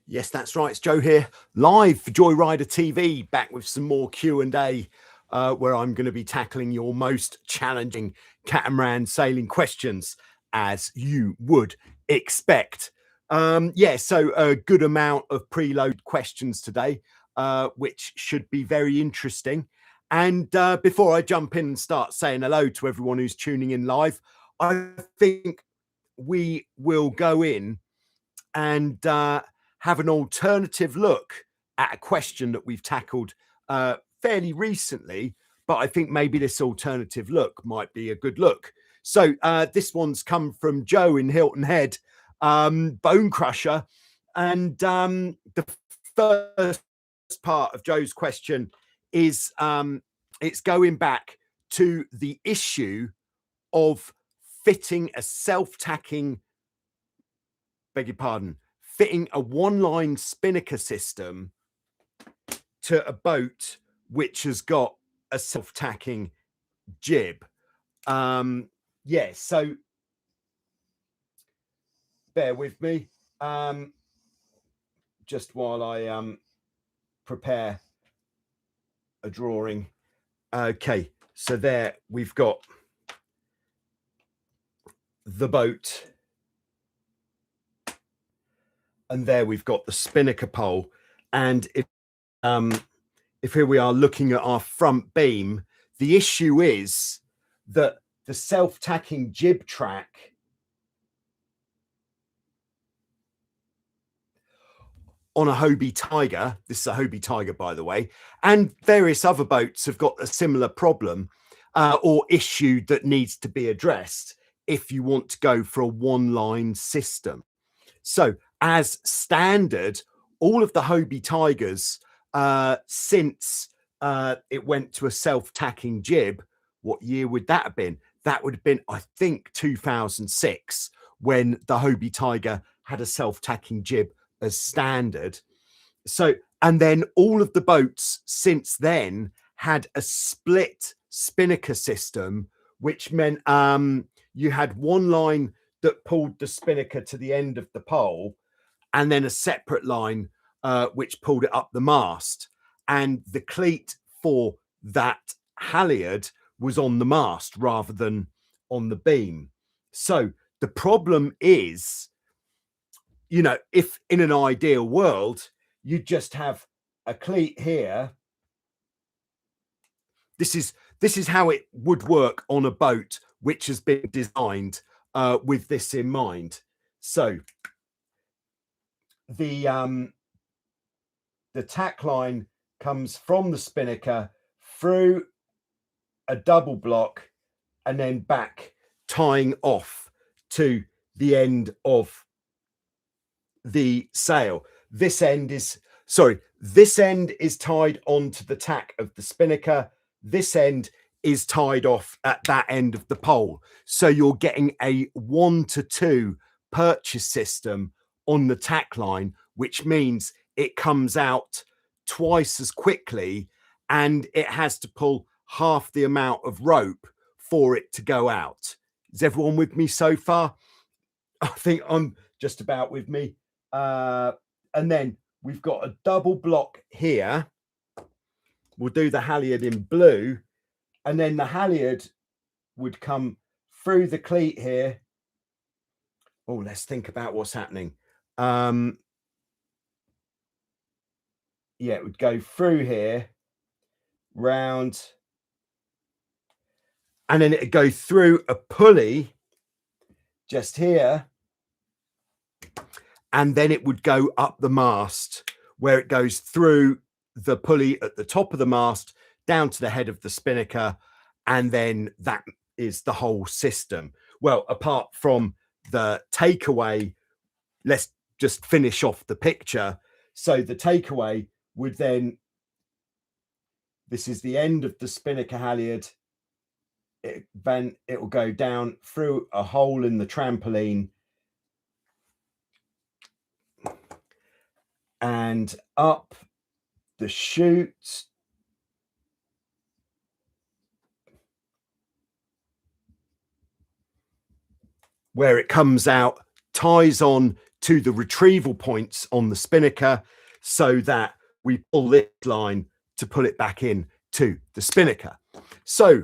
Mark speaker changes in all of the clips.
Speaker 1: Yes, that's right. It's Joe here, live for Joyrider TV, back with some more Q&A, where I'm going to be tackling your most challenging catamaran sailing questions, as you would expect. So a good amount of preload questions today, which should be very interesting. And before I jump in and start saying hello to everyone who's tuning in live, I think we will go in and have an alternative look at a question that we've tackled fairly recently, but I think maybe this alternative look might be a good look. So this one's come from Joe in Hilton Head, Bone Crusher, and the first part of Joe's question is it's going back to the issue of fitting a self-tacking, fitting a one-line spinnaker system to a boat which has got a self-tacking jib. So bear with me just while I prepare a drawing. Okay, so there we've got the boat, and there we've got the spinnaker pole. And if here we are looking at our front beam, the issue is that the self-tacking jib track on a Hobie Tiger, this is a Hobie Tiger, by the way, and various other boats have got a similar problem or issue that needs to be addressed if you want to go for a one-line system. So as standard, all of the Hobie Tigers, since it went to a self-tacking jib, what year would that have been? That would have been, I think, 2006, when the Hobie Tiger had a self-tacking jib as standard. So, and then all of the boats since then had a split spinnaker system, which meant you had one line that pulled the spinnaker to the end of the pole, and then a separate line which pulled it up the mast. And the cleat for that halyard was on the mast rather than on the beam. So the problem is, you know, if in an ideal world, you just have a cleat here. This is how it would work on a boat which has been designed with this in mind. So the tack line comes from the spinnaker through a double block and then back, tying off to the end of the sail. This end is tied onto the tack of the spinnaker. This end is tied off at that end of the pole. So you're getting a 1-to-2 purchase system on the tack line, which means it comes out twice as quickly and it has to pull half the amount of rope for it to go out. Is everyone with me so far? I think I'm just about with me. And then we've got a double block here. We'll do the halyard in blue, and then the halyard would come through the cleat here. Oh, let's think about what's happening. It would go through here, round, and then it'd go through a pulley just here, and then it would go up the mast, where it goes through the pulley at the top of the mast down to the head of the spinnaker, and then that is the whole system. Well, apart from the takeaway, let's just finish off the picture. So the takeaway would then, this is the end of the spinnaker halyard. Then it will go down through a hole in the trampoline and up the chute, where it comes out, ties on to the retrieval points on the spinnaker, so that we pull this line to pull it back in to the spinnaker. So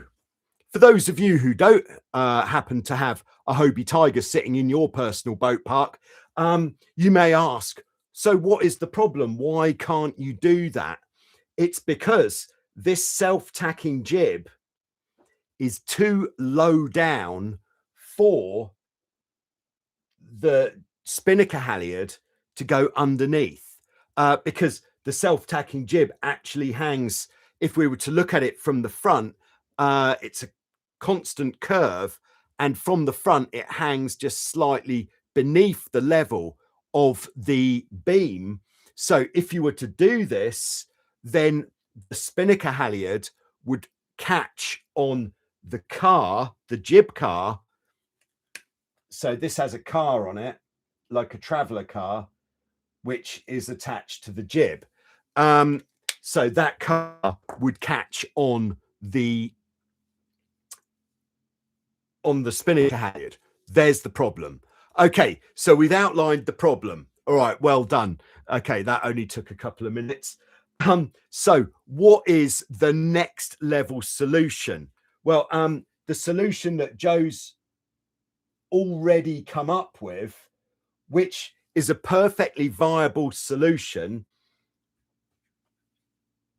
Speaker 1: for those of you who don't happen to have a Hobie Tiger sitting in your personal boat park, you may ask, so what is the problem? Why can't you do that? It's because this self-tacking jib is too low down for the spinnaker halyard to go underneath, because the self-tacking jib actually hangs, if we were to look at it from the front, it's a constant curve, and from the front it hangs just slightly beneath the level of the beam. So if you were to do this, then the spinnaker halyard would catch on the car, the jib car. So this has a car on it, like a traveller car, which is attached to the jib. So that car would catch on the spinnaker halyard. There's the problem. Okay, so we've outlined the problem. All right, well done. Okay, that only took a couple of minutes. So what is the next level solution? Well, the solution that Joe's already come up with, which is a perfectly viable solution.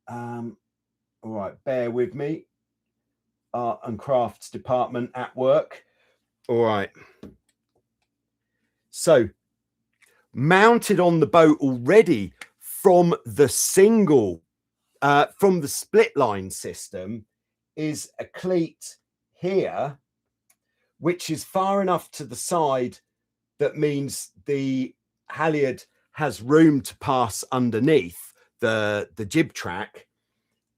Speaker 1: All right, bear with me. Art and crafts department at work. All right. So mounted on the boat already from the from the split line system is a cleat here, which is far enough to the side that means the halyard has room to pass underneath the jib track.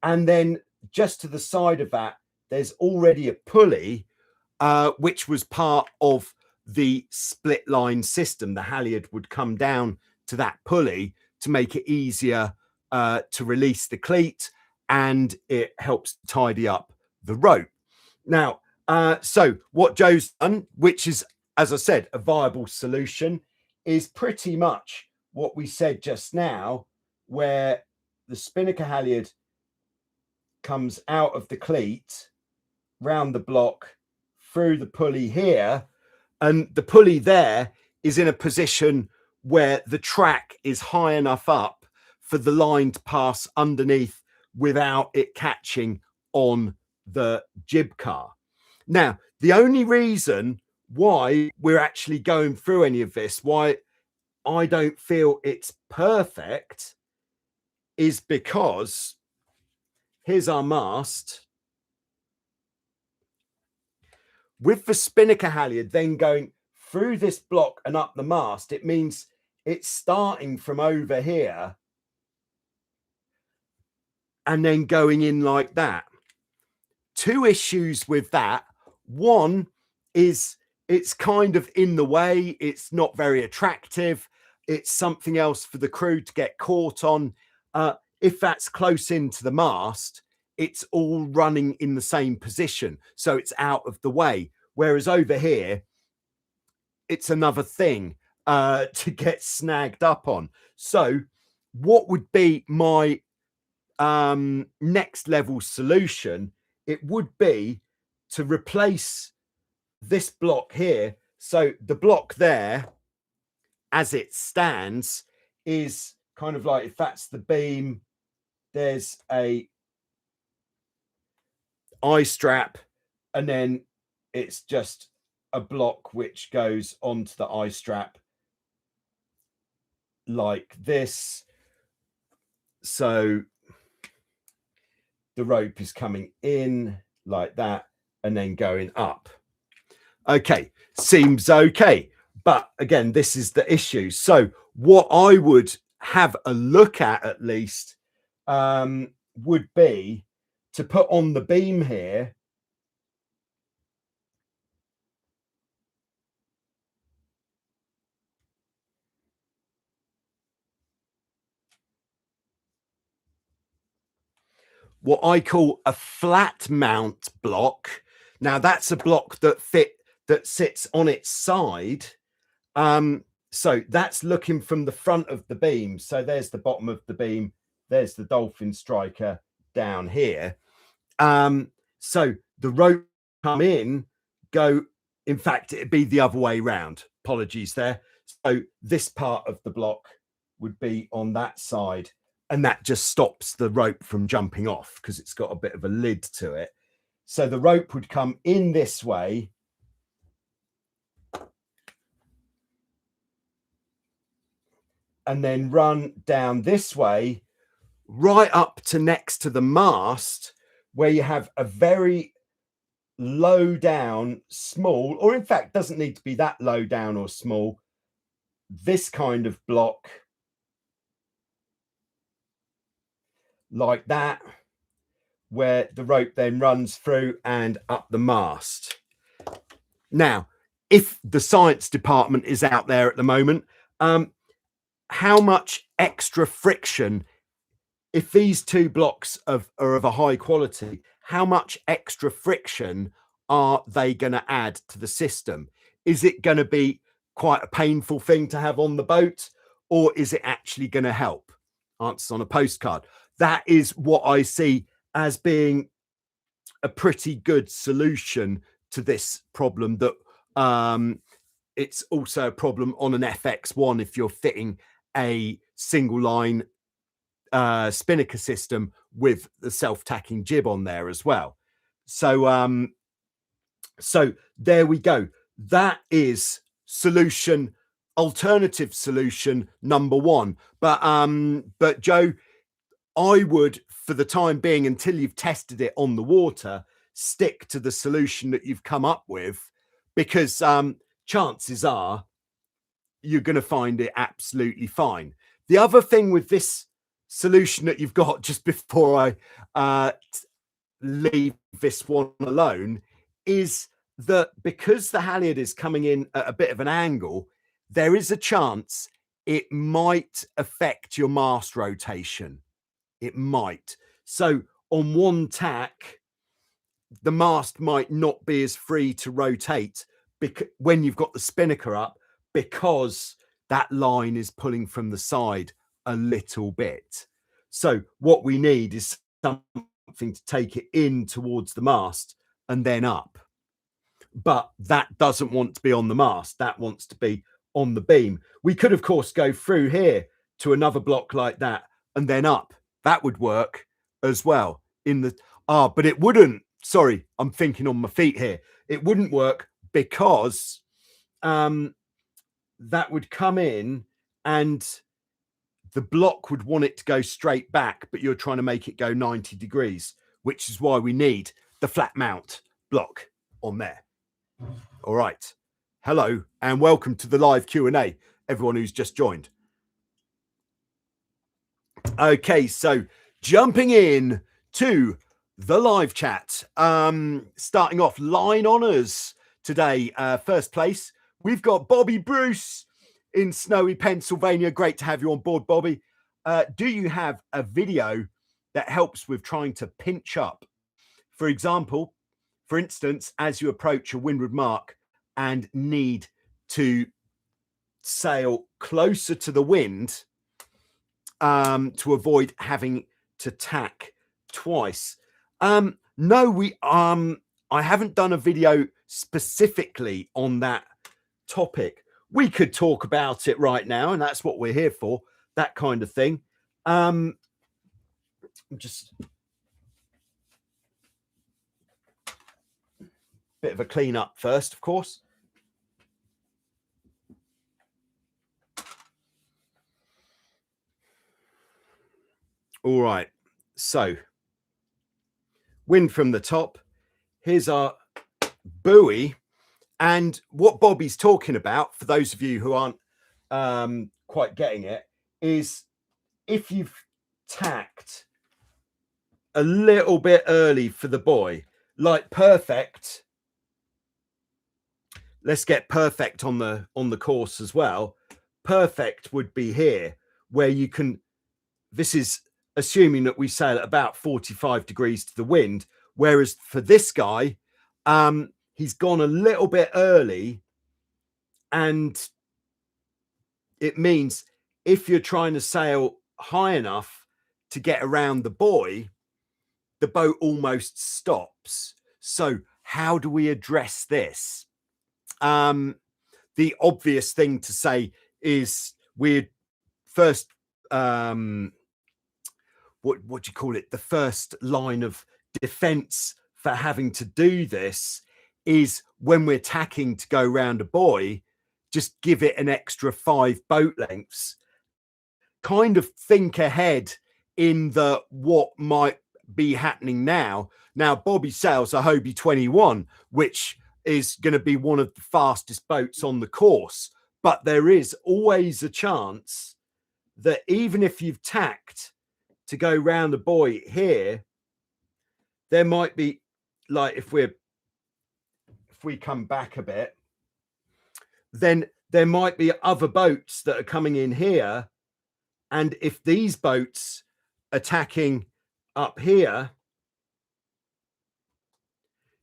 Speaker 1: And then just to the side of that, there's already a pulley, which was part of the split line system. The halyard would come down to that pulley to make it easier to release the cleat, and it helps tidy up the rope. Now, so what Joe's done, which is, as I said, a viable solution, is pretty much what we said just now, where the spinnaker halyard comes out of the cleat, round the block, through the pulley here, and the pulley there is in a position where the track is high enough up for the line to pass underneath without it catching on the jib car. Now, the only reason why we're actually going through any of this, why I don't feel it's perfect, is because here's our mast. With the spinnaker halyard then going through this block and up the mast, it means it's starting from over here and then going in like that. Two issues with that. One is it's kind of in the way. It's not very attractive. It's something else for the crew to get caught on. If that's close into the mast, it's all running in the same position, so it's out of the way. Whereas over here, it's another thing to get snagged up on. So what would be my next level solution? It would be to replace this block here. So the block there, as it stands, is kind of like, if that's the beam, there's a eye strap, and then it's just a block which goes onto the eye strap like this. So the rope is coming in like that and then going up. Okay, seems okay. But again, this is the issue. So what I would have a look at least would be to put on the beam here what I call a flat mount block. Now that's a block that sits on its side. So that's looking from the front of the beam. So there's the bottom of the beam. There's the dolphin striker down here. So the rope come in, go, in fact, it'd be the other way round. Apologies there. So this part of the block would be on that side, and that just stops the rope from jumping off because it's got a bit of a lid to it. So the rope would come in this way, and then run down this way, right up to next to the mast, where you have a very low down, small, or in fact, doesn't need to be that low down or small, this kind of block, like that, where the rope then runs through and up the mast. Now, if the science department is out there at the moment, how much extra friction, if these two blocks are of a high quality, how much extra friction are they going to add to the system? Is it going to be quite a painful thing to have on the boat, or is it actually going to help? Answers on a postcard. That is what I see as being a pretty good solution to this problem. That it's also a problem on an FX1 if you're fitting a single line spinnaker system with the self-tacking jib on there as well. So so there we go. That is alternative solution number one. But Joe, I would, for the time being, until you've tested it on the water, stick to the solution that you've come up with, because chances are you're going to find it absolutely fine. The other thing with this solution that you've got, just before I leave this one alone, is that because the halyard is coming in at a bit of an angle, there is a chance it might affect your mast rotation. It might. So on one tack, the mast might not be as free to rotate when you've got the spinnaker up, because that line is pulling from the side a little bit. So what we need is something to take it in towards the mast and then up. But that doesn't want to be on the mast. That wants to be on the beam. We could, of course, go through here to another block like that and then up. That would work as well but it wouldn't. Sorry, I'm thinking on my feet here. It wouldn't work because that would come in and the block would want it to go straight back, but you're trying to make it go 90 degrees, which is why we need the flat mount block on there. All right. Hello and welcome to the live Q&A, everyone who's just joined. Okay, so jumping in to the live chat, starting off line honors today. First place, we've got Bobby Bruce in snowy Pennsylvania. Great to have you on board, Bobby. Do you have a video that helps with trying to pinch up? For instance, as you approach a windward mark and need to sail closer to the wind to avoid having to tack twice. No, I haven't done a video specifically on that topic. We could talk about it right now, and that's what we're here for, that kind of thing. Just bit of a clean up first, of course. All right, so wind from the top. Here's our buoy. And what Bobby's talking about, for those of you who aren't quite getting it, is if you've tacked a little bit early for the buoy, like perfect. Let's get perfect on the course as well. Perfect would be here, where you can, this is assuming that we sail at about 45 degrees to the wind, whereas for this guy, he's gone a little bit early, and it means if you're trying to sail high enough to get around the buoy, the boat almost stops. So how do we address this? The obvious thing to say is we're first, what do you call it? The first line of defense for having to do this is when we're tacking to go round a buoy, just give it an extra 5 boat lengths. Kind of think ahead in the what might be happening now. Now, Bobby sails a Hobie 21, which is going to be one of the fastest boats on the course. But there is always a chance that even if you've tacked to go round the buoy here, there might be, like, if we come back a bit, then there might be other boats that are coming in here. And if these boats are tacking up here,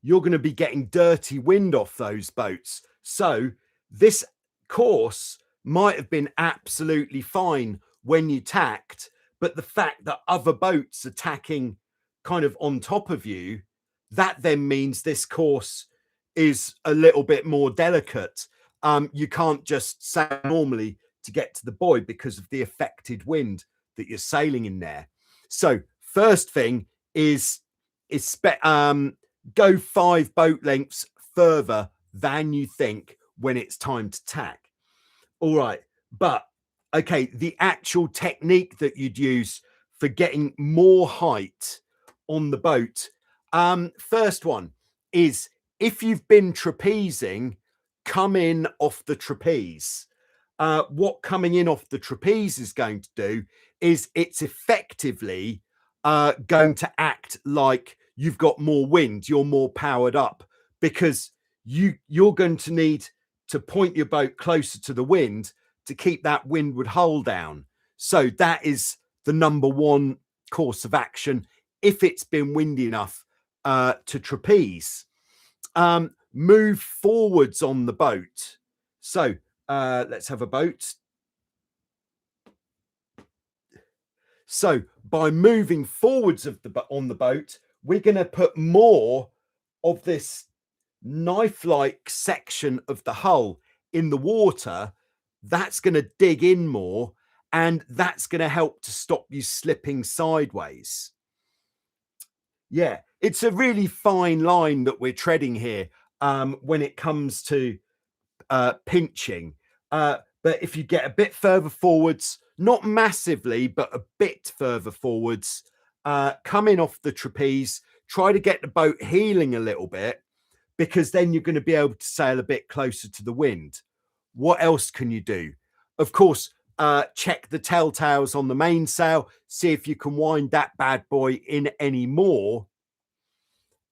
Speaker 1: you're going to be getting dirty wind off those boats. So this course might have been absolutely fine when you tacked, but the fact that other boats are tacking kind of on top of you, that then means this course is a little bit more delicate. You can't just sail normally to get to the buoy because of the affected wind that you're sailing in there. So first thing is go 5 boat lengths further than you think when it's time to tack. All right, but okay, the actual technique that you'd use for getting more height on the boat. First one is, if you've been trapezing, come in off the trapeze. What coming in off the trapeze is going to do is it's effectively going to act like you've got more wind, you're more powered up, because you're going to need to point your boat closer to the wind to keep that windward hull down. So that is the number one course of action if it's been windy enough to trapeze. Move forwards on the boat. So let's have a boat. So by moving forwards on the boat, we're going to put more of this knife-like section of the hull in the water. That's going to dig in more, and that's going to help to stop you slipping sideways. Yeah, it's a really fine line that we're treading here when it comes to pinching. But if you get a bit further forwards, not massively, but a bit further forwards, come in off the trapeze, try to get the boat heeling a little bit, because then you're going to be able to sail a bit closer to the wind. What else can you do? Of course, check the telltales on the mainsail, see if you can wind that bad boy in any more.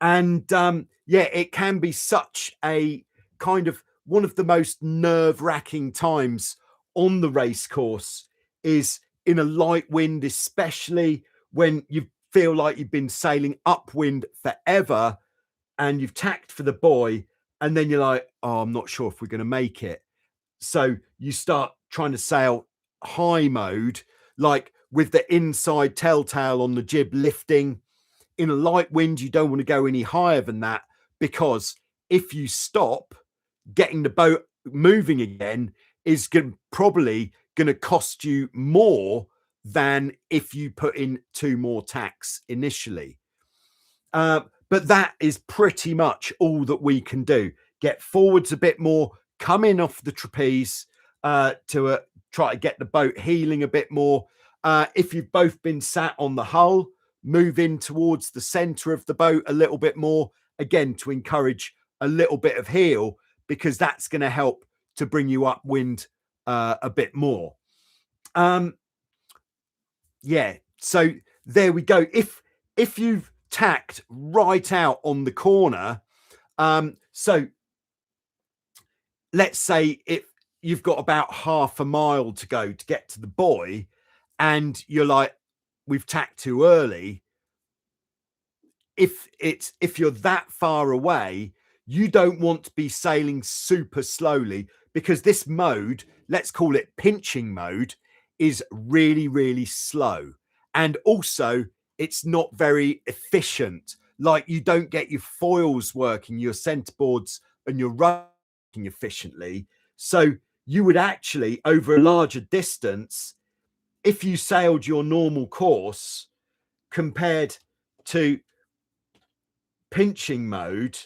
Speaker 1: And yeah, it can be such a kind of one of the most nerve-wracking times on the race course is in a light wind, especially when you feel like you've been sailing upwind forever and you've tacked for the buoy, and then you're like, oh, I'm not sure if we're going to make it. So you start trying to sail high mode, like with the inside telltale on the jib lifting. In a light wind, you don't want to go any higher than that, because if you stop, getting the boat moving again is probably going to cost you more than if you put in 2 more tacks initially. But that is pretty much all that we can do. Get forwards a bit more, come in off the trapeze to try to get the boat heeling a bit more. If you've both been sat on the hull, move in towards the center of the boat a little bit more, again, to encourage a little bit of heel, because that's going to help to bring you upwind a bit more. Yeah, so there we go. If you've tacked right out on the corner, so let's say if you've got about half a mile to go to get to the buoy, and you're like, we've tacked too early. If you're that far away, you don't want to be sailing super slowly, because this mode let's call it pinching mode, is really, really slow. And also, it's not very efficient. Like, you don't get your foils working, your centerboards and your rudder working efficiently. So you would actually, over a larger distance, if you sailed your normal course compared to pinching mode,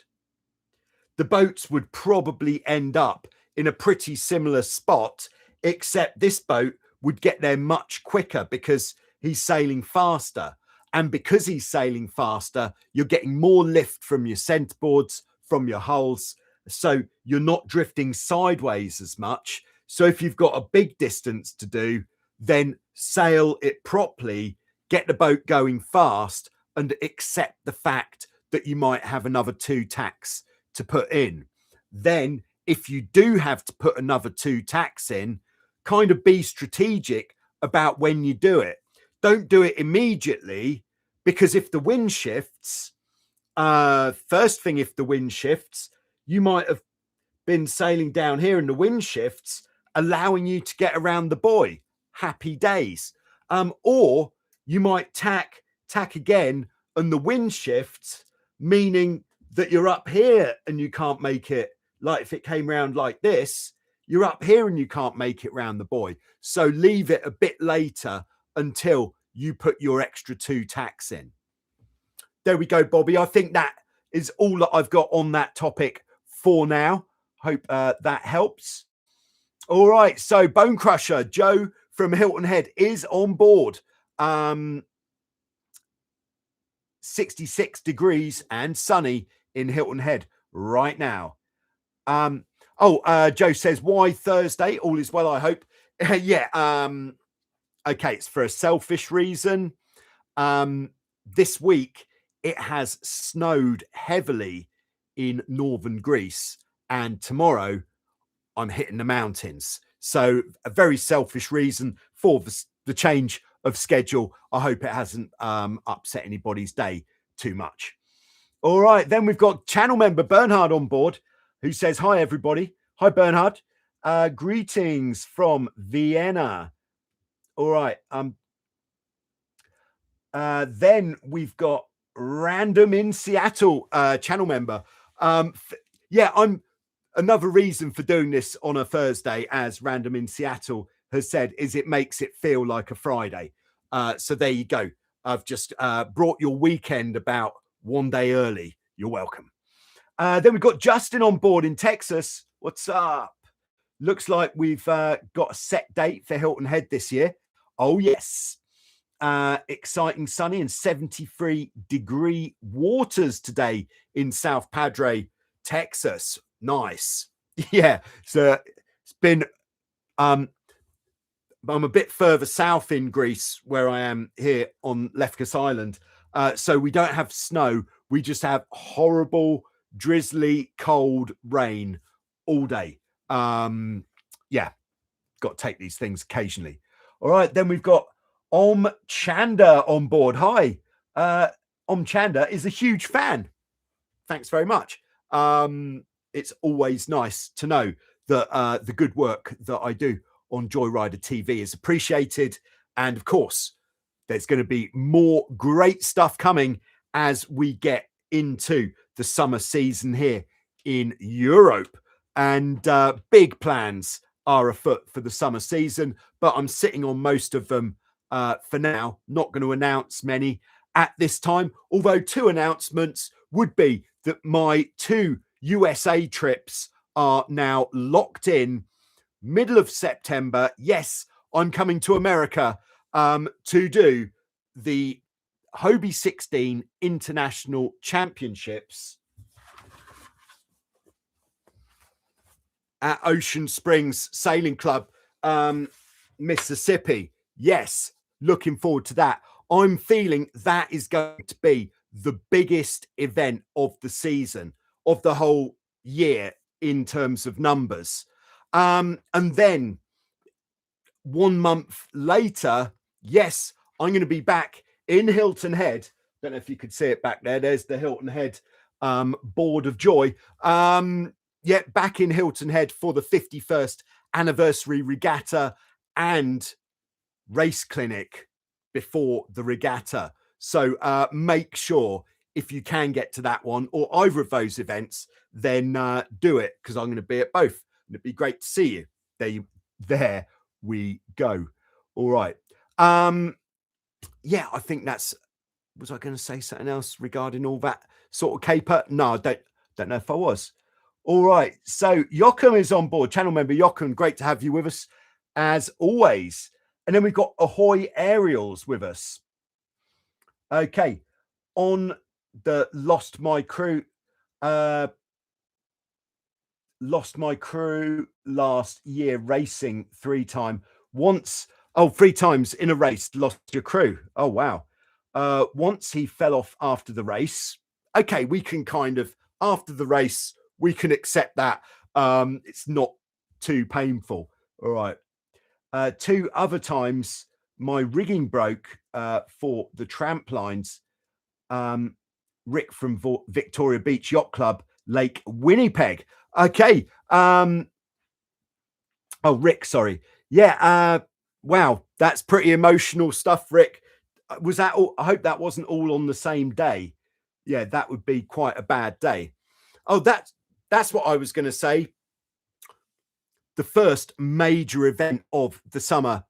Speaker 1: the boats would probably end up in a pretty similar spot, except this boat would get there much quicker because he's sailing faster. And because he's sailing faster, you're getting more lift from your centerboards, from your hulls. So you're not drifting sideways as much. So if you've got a big distance to do, then sail it properly, get the boat going fast, and accept the fact that you might have another 2 tacks to put in. Then if you do have to put another 2 tacks in, kind of be strategic about when you do it. Don't do it immediately, because if the wind shifts, first thing, if the wind shifts, you might have been sailing down here and the wind shifts, allowing you to get around the buoy. Happy days. Or you might tack again and the wind shifts, meaning that you're up here and you can't make it. Like if it came round like this, you're up here and you can't make it round the buoy. So leave it a bit later until you put your extra 2 tacks in. There we go, Bobby. I think that is all that I've got on that topic for now. Hope that helps. All right. So Bone Crusher Joe from Hilton Head is on board. 66 degrees and sunny in Hilton Head right now. Joe says, why Thursday? All is well, I hope. Yeah. Okay. It's for a selfish reason. This week it has snowed heavily in northern Greece, and tomorrow I'm hitting the mountains. So a very selfish reason for the change of schedule. I hope it hasn't upset anybody's day too much. All right, then we've got channel member Bernhard on board, who says, hi, everybody. Hi, Bernhard. Greetings from Vienna. All right. Then we've got Random in Seattle, channel member. Yeah, I'm another reason for doing this on a Thursday, as Random in Seattle has said, is it makes it feel like a Friday. So there you go. I've just brought your weekend about one day early. You're welcome. Then we've got Justin on board in Texas. What's up? Looks like we've got a set date for Hilton Head this year. Oh, yes. Exciting, sunny and 73-degree waters today in South Padre, Texas. Nice. Yeah. So it's been, I'm a bit further south in Greece where I am here on Lefkos Island. So we don't have snow. We just have horrible, drizzly, cold rain all day. Yeah, got to take these things occasionally. All right, then we've got Om Chanda on board. Hi. Om Chanda is a huge fan. Thanks very much. It's always nice to know that the good work that I do on Joyrider TV is appreciated. And of course, there's going to be more great stuff coming as we get into the summer season here in Europe. And big plans are afoot for the summer season, but I'm sitting on most of them for now. Not going to announce many at this time, although 2 announcements would be that my 2 USA trips are now locked in. Middle of September, yes, I'm coming to America to do the Hobie 16 International Championships at Ocean Springs Sailing Club, Mississippi. Yes, looking forward to that. I'm feeling that is going to be the biggest event of the season, of the whole year in terms of numbers. And then 1 month later, yes, I'm going to be back in Hilton Head. Don't know if you could see it back there. There's the Hilton Head Board of Joy. Yeah, back in Hilton Head for the 51st anniversary regatta and race clinic before the regatta. So make sure if you can get to that one or either of those events, then do it, because I'm going to be at both. And it'd be great to see you. There we go. All right. Yeah, I think that's, was I going to say something else regarding all that sort of caper? No, I don't know if I was. All right. So Joachim is on board. Channel member Joachim, great to have you with us as always. And then we've got Ahoy Aerials with us. Okay. On the Lost My Crew last year racing 3 times in a race, lost your crew. Oh, wow. Once he fell off after the race. Okay, we can kind of, after the race, we can accept that. It's not too painful. All right. 2 other times, my rigging broke for the tramp lines. Rick from Victoria Beach Yacht Club, Lake Winnipeg. Okay. Oh, Rick, sorry. Yeah. Wow, that's pretty emotional stuff, Rick. Was that all? I hope that wasn't all on the same day. Yeah, that would be quite a bad day. Oh, that's what I was going to say. The first major event of the summer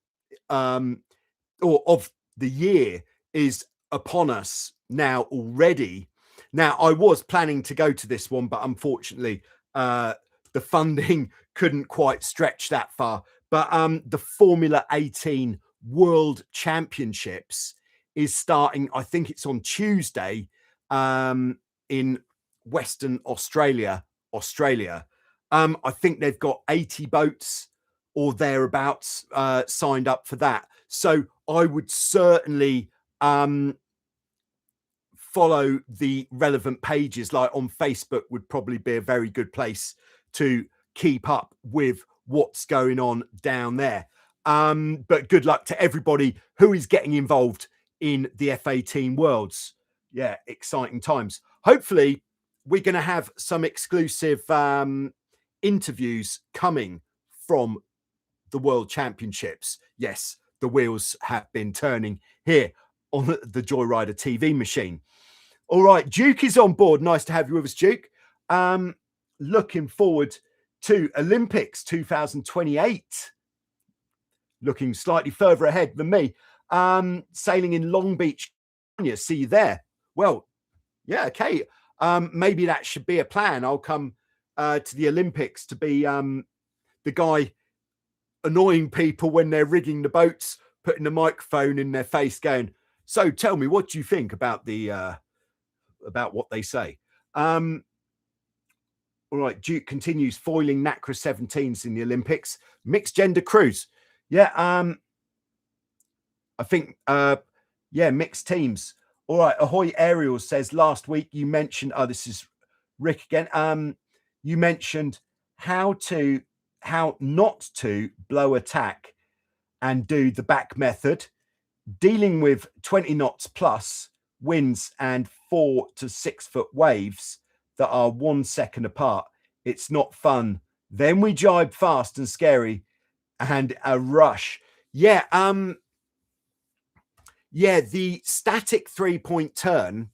Speaker 1: or of the year is upon us now already. Now, I was planning to go to this one, but unfortunately, the funding couldn't quite stretch that far. But the Formula 18 World Championships is starting, I think it's on Tuesday, in Western Australia. I think they've got 80 boats or thereabouts signed up for that. So I would certainly follow the relevant pages, like on Facebook would probably be a very good place to keep up with what's going on down there. But good luck to everybody who is getting involved in the F18 Worlds. Yeah, exciting times. Hopefully, we're going to have some exclusive interviews coming from the World Championships. Yes, the wheels have been turning here on the Joyrider TV machine. All right, Duke is on board. Nice to have you with us, Duke. Looking forward to Olympics 2028. Looking slightly further ahead than me. Sailing in Long Beach, California. See you there. Well, yeah, okay. Maybe that should be a plan. I'll come to the Olympics to be the guy annoying people when they're rigging the boats, putting the microphone in their face, going, "So tell me, what do you think about the about what they say?" All right, Duke continues foiling Nacras 17s in the Olympics. Mixed gender crews. Yeah, I think, yeah, mixed teams. All right, Ahoy Aerials says, last week you mentioned, oh, this is Rick again. You mentioned how not to blow a tack and do the back method, dealing with 20 knots plus winds and 4 to 6 foot waves that are 1 second apart. It's not fun. Then we jibe fast and scary and a rush. Yeah, yeah, the static 3-point turn.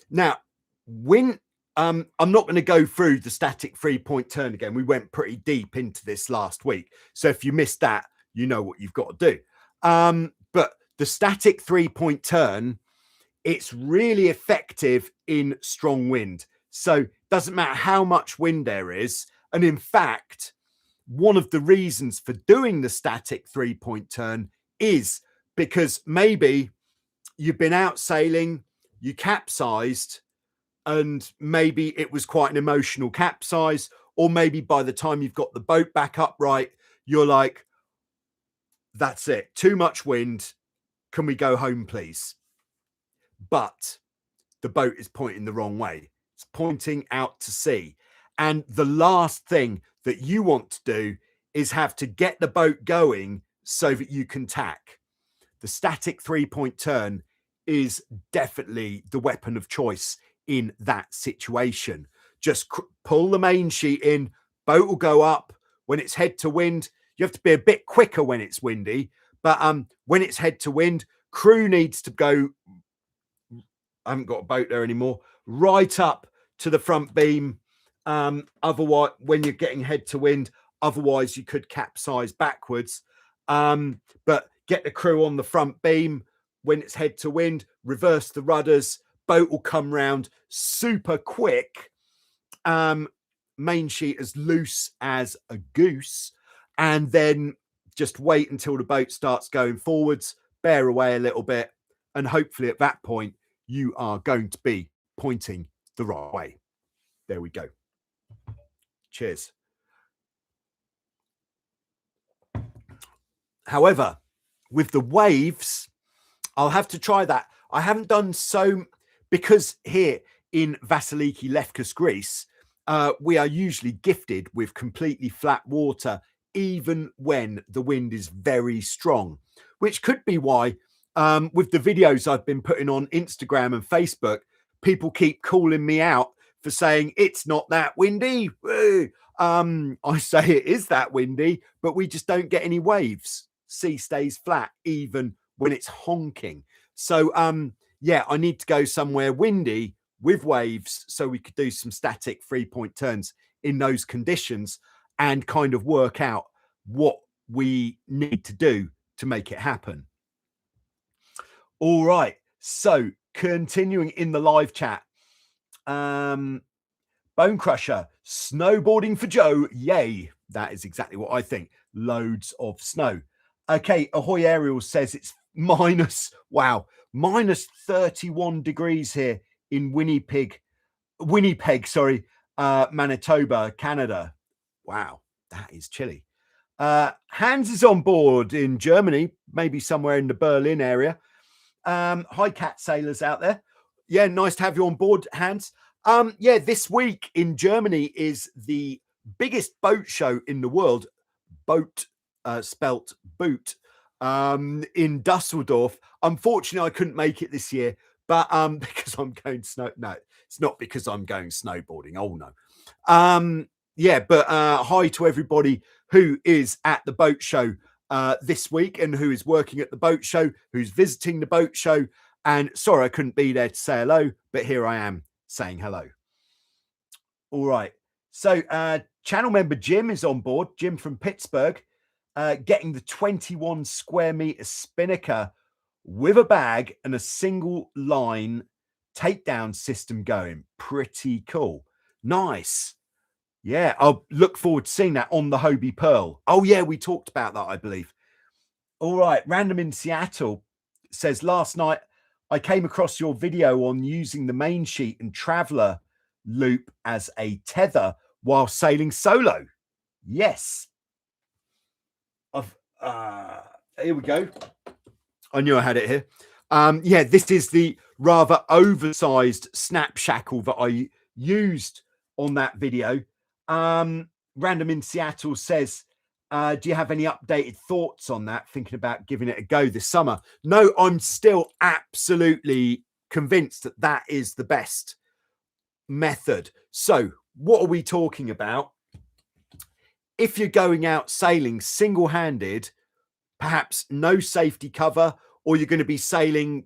Speaker 1: Now, when I'm not going to go through the static 3-point turn again. We went pretty deep into this last week. So if you missed that, you know what you've got to do. But the static 3-point turn, it's really effective in strong wind. So it doesn't matter how much wind there is. And in fact, one of the reasons for doing the static 3-point turn is because maybe you've been out sailing, you capsized, and maybe it was quite an emotional capsize, or maybe by the time you've got the boat back upright, you're like, that's it, too much wind. Can we go home, please? But the boat is pointing the wrong way. It's pointing out to sea. And the last thing that you want to do is have to get the boat going so that you can tack. The static 3-point turn is definitely the weapon of choice in that situation. Just pull the main sheet in, boat will go up. When it's head to wind, You have to be a bit quicker when it's windy, but when it's head to wind, crew needs to go, I haven't got a boat there anymore, right up to the front beam. Otherwise, when you're getting head to wind, otherwise you could capsize backwards. But get the crew on the front beam when it's head to wind, reverse the rudders, boat will come round super quick. Main sheet as loose as a goose, and then just wait until the boat starts going forwards, bear away a little bit, and hopefully at that point you are going to be pointing the right way. There we go. Cheers. However, with the waves, I'll have to try that. I haven't done so, because here in Vasiliki, Lefkas, Greece, we are usually gifted with completely flat water, even when the wind is very strong, which could be why with the videos I've been putting on Instagram and Facebook, people keep calling me out for saying it's not that windy. I say it is that windy, but we just don't get any waves. Sea stays flat even when it's honking. So yeah, I need to go somewhere windy with waves so we could do some static 3-point turns in those conditions and kind of work out what we need to do to make it happen. All right, so continuing in the live chat, Bone Crusher, snowboarding for Joe, yay. That is exactly what I think. Loads of snow. Okay, Ahoy Ariel says it's minus 31 degrees here in Winnipeg, Manitoba, Canada. Wow, that is chilly. Hans is on board in Germany, maybe somewhere in the Berlin area. Hi, cat sailors out there. Yeah, nice to have you on board, Hans. Yeah, this week in Germany is the biggest boat show in the world, boat spelt boot, in Dusseldorf. Unfortunately, I couldn't make it this year, but because I'm going no, it's not because I'm going snowboarding. Oh no. Yeah, but hi to everybody who is at the boat show this week and who is working at the boat show, who's visiting the boat show. And sorry, I couldn't be there to say hello, but here I am saying hello. All right. So channel member Jim is on board. Jim from Pittsburgh, getting the 21 square meter spinnaker with a bag and a single line takedown system going. Pretty cool. Nice. Yeah, I'll look forward to seeing that on the Hobie Pearl. Oh, yeah, we talked about that, I believe. All right, Random in Seattle says, last night I came across your video on using the main sheet and traveler loop as a tether while sailing solo. Yes. Here we go. I knew I had it here. Yeah, this is the rather oversized snap shackle that I used on that video. Random in Seattle says, do you have any updated thoughts on that? Thinking about giving it a go this summer? No, I'm still absolutely convinced that that is the best method. So what are we talking about? If you're going out sailing single-handed, perhaps no safety cover, or you're going to be sailing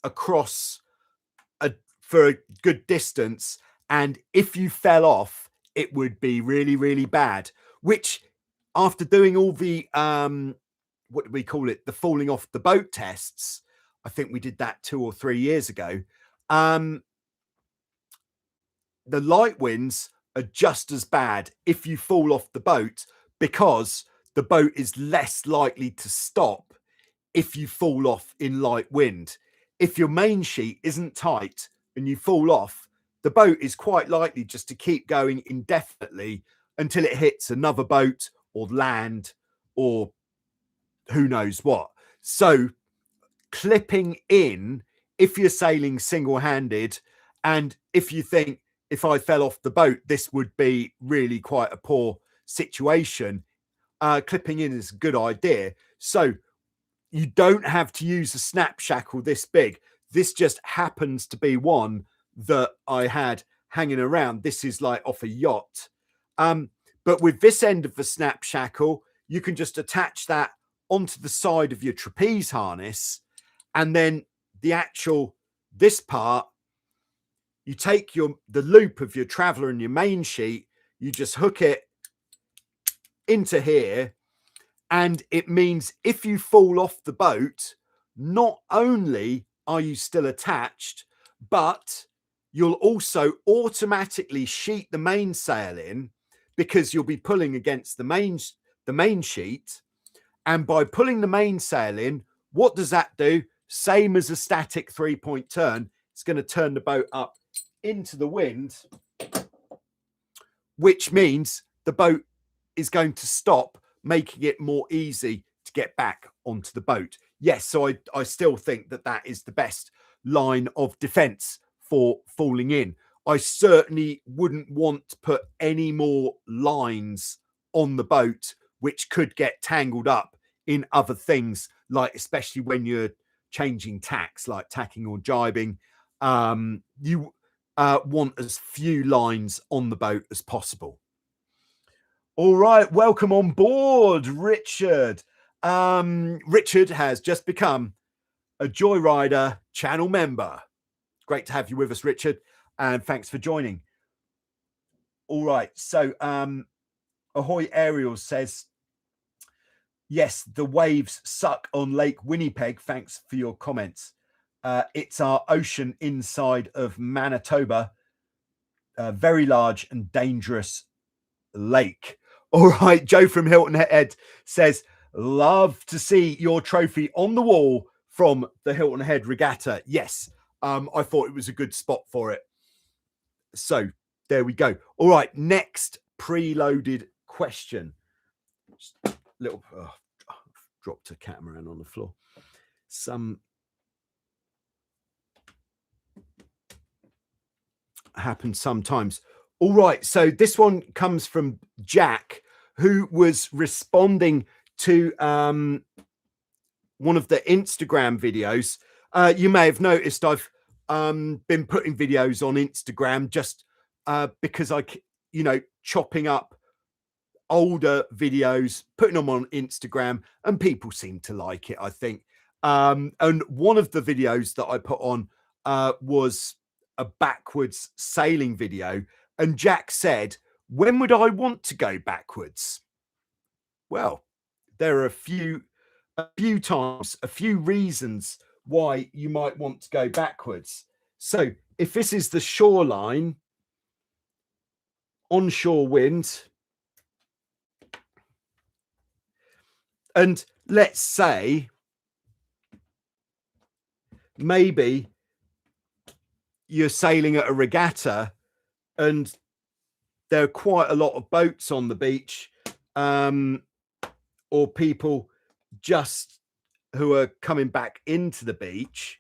Speaker 1: across for a good distance, and if you fell off, it would be really, really bad, which after doing all the, what do we call it? The falling off the boat tests. I think we did that 2 or 3 years ago. The light winds are just as bad if you fall off the boat, because the boat is less likely to stop if you fall off in light wind. If your main sheet isn't tight and you fall off, the boat is quite likely just to keep going indefinitely until it hits another boat or land or who knows what. So clipping in, if you're sailing single-handed, and if you think, if I fell off the boat, this would be really quite a poor situation, clipping in is a good idea. So you don't have to use a snap shackle this big. This just happens to be one that I had hanging around. This is like off a yacht. But with this end of the snap shackle, you can just attach that onto the side of your trapeze harness, and then this part, you take the loop of your traveler and your main sheet, you just hook it into here, and it means if you fall off the boat, not only are you still attached, but you'll also automatically sheet the mainsail in, because you'll be pulling against the main sheet. And by pulling the mainsail in, what does that do? Same as a static 3-point turn. It's going to turn the boat up into the wind, which means the boat is going to stop, making it more easy to get back onto the boat. Yes, so I still think that is the best line of defense for falling in. I certainly wouldn't want to put any more lines on the boat which could get tangled up in other things, like especially when you're changing tacks, like tacking or jibing. You want as few lines on the boat as possible. All right, welcome on board, Richard. Richard has just become a Joyrider channel member. Great to have you with us, Richard, and thanks for joining. All right, so Ahoy Ariel says, yes, the waves suck on Lake Winnipeg. Thanks for your comments. It's our ocean inside of Manitoba, a very large and dangerous lake. All right, Joe from Hilton Head says, love to see your trophy on the wall from the Hilton Head Regatta. Yes, I thought it was a good spot for it. So there we go. All right, next preloaded question. Just little dropped a catamaran on the floor. Some happens sometimes. All right, so this one comes from Jack, who was responding to one of the Instagram videos. You may have noticed I've been putting videos on Instagram just because chopping up older videos, putting them on Instagram, and people seem to like it, I think. And one of the videos that I put on was a backwards sailing video. And Jack said, when would I want to go backwards? Well, there are a few times, a few reasons why you might want to go backwards. So if this is the shoreline, onshore wind, and let's say maybe you're sailing at a regatta and there are quite a lot of boats on the beach, or people just who are coming back into the beach.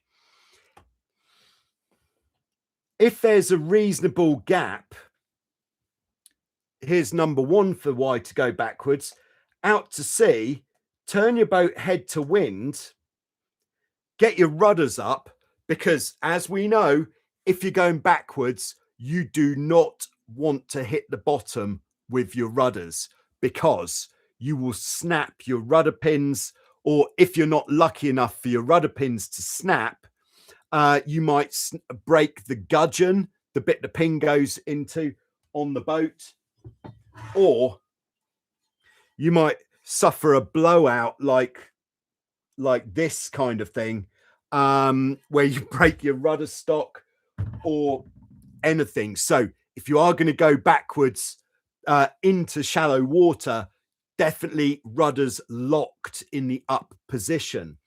Speaker 1: If there's a reasonable gap, here's number one for why to go backwards. Out to sea, turn your boat head to wind, get your rudders up, because as we know, if you're going backwards, you do not want to hit the bottom with your rudders, because you will snap your rudder pins, or if you're not lucky enough for your rudder pins to snap, you might break the gudgeon, the bit the pin goes into on the boat, or you might suffer a blowout like this kind of thing, where you break your rudder stock or anything. So if you are going to go backwards into shallow water, definitely rudders locked in the up position.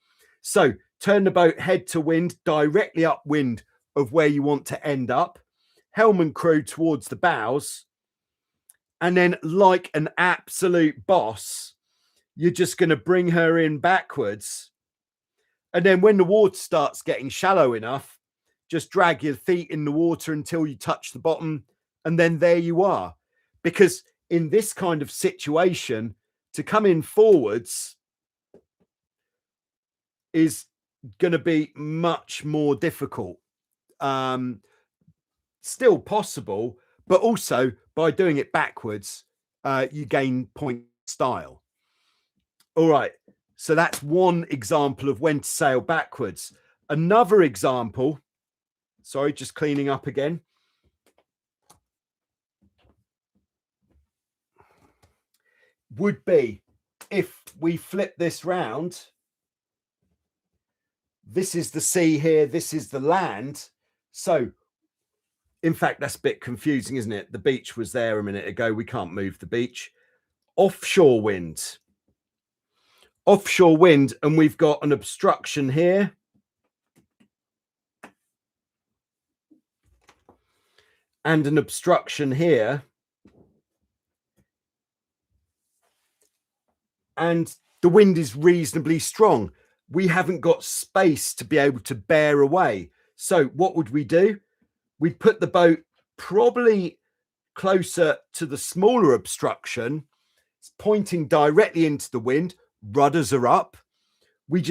Speaker 1: So turn the boat head to wind, directly upwind of where you want to end up, helm and crew towards the bows, and then like an absolute boss, you're just going to bring her in backwards. And then when the water starts getting shallow enough, just drag your feet in the water until you touch the bottom, and then there you are. Because in this kind of situation, to come in forwards is going to be much more difficult. Still possible, but also by doing it backwards, you gain point style. All right. So that's one example of when to sail backwards. Another example, sorry, just cleaning up again, would be if we flip this round. This is the sea here, this is the land. So in fact, that's a bit confusing, isn't it? The beach was there a minute ago. We can't move the beach. Offshore wind. Offshore wind, and we've got an obstruction here. And an obstruction here. And the wind is reasonably strong. We haven't got space to be able to bear away. So what would we do? We'd put the boat probably closer to the smaller obstruction. It's pointing directly into the wind. Rudders are up. We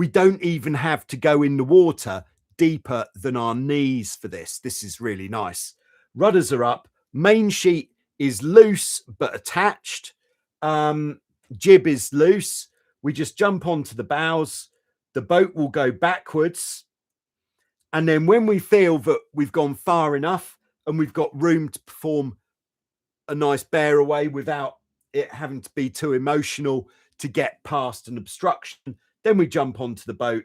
Speaker 1: don't even have to go in the water deeper than our knees for this. This is really nice. Rudders are up. Main sheet is loose but attached. Jib is loose. We just jump onto the bows. The boat will go backwards. And then when we feel that we've gone far enough and we've got room to perform a nice bear away without it having to be too emotional to get past an obstruction, then we jump onto the boat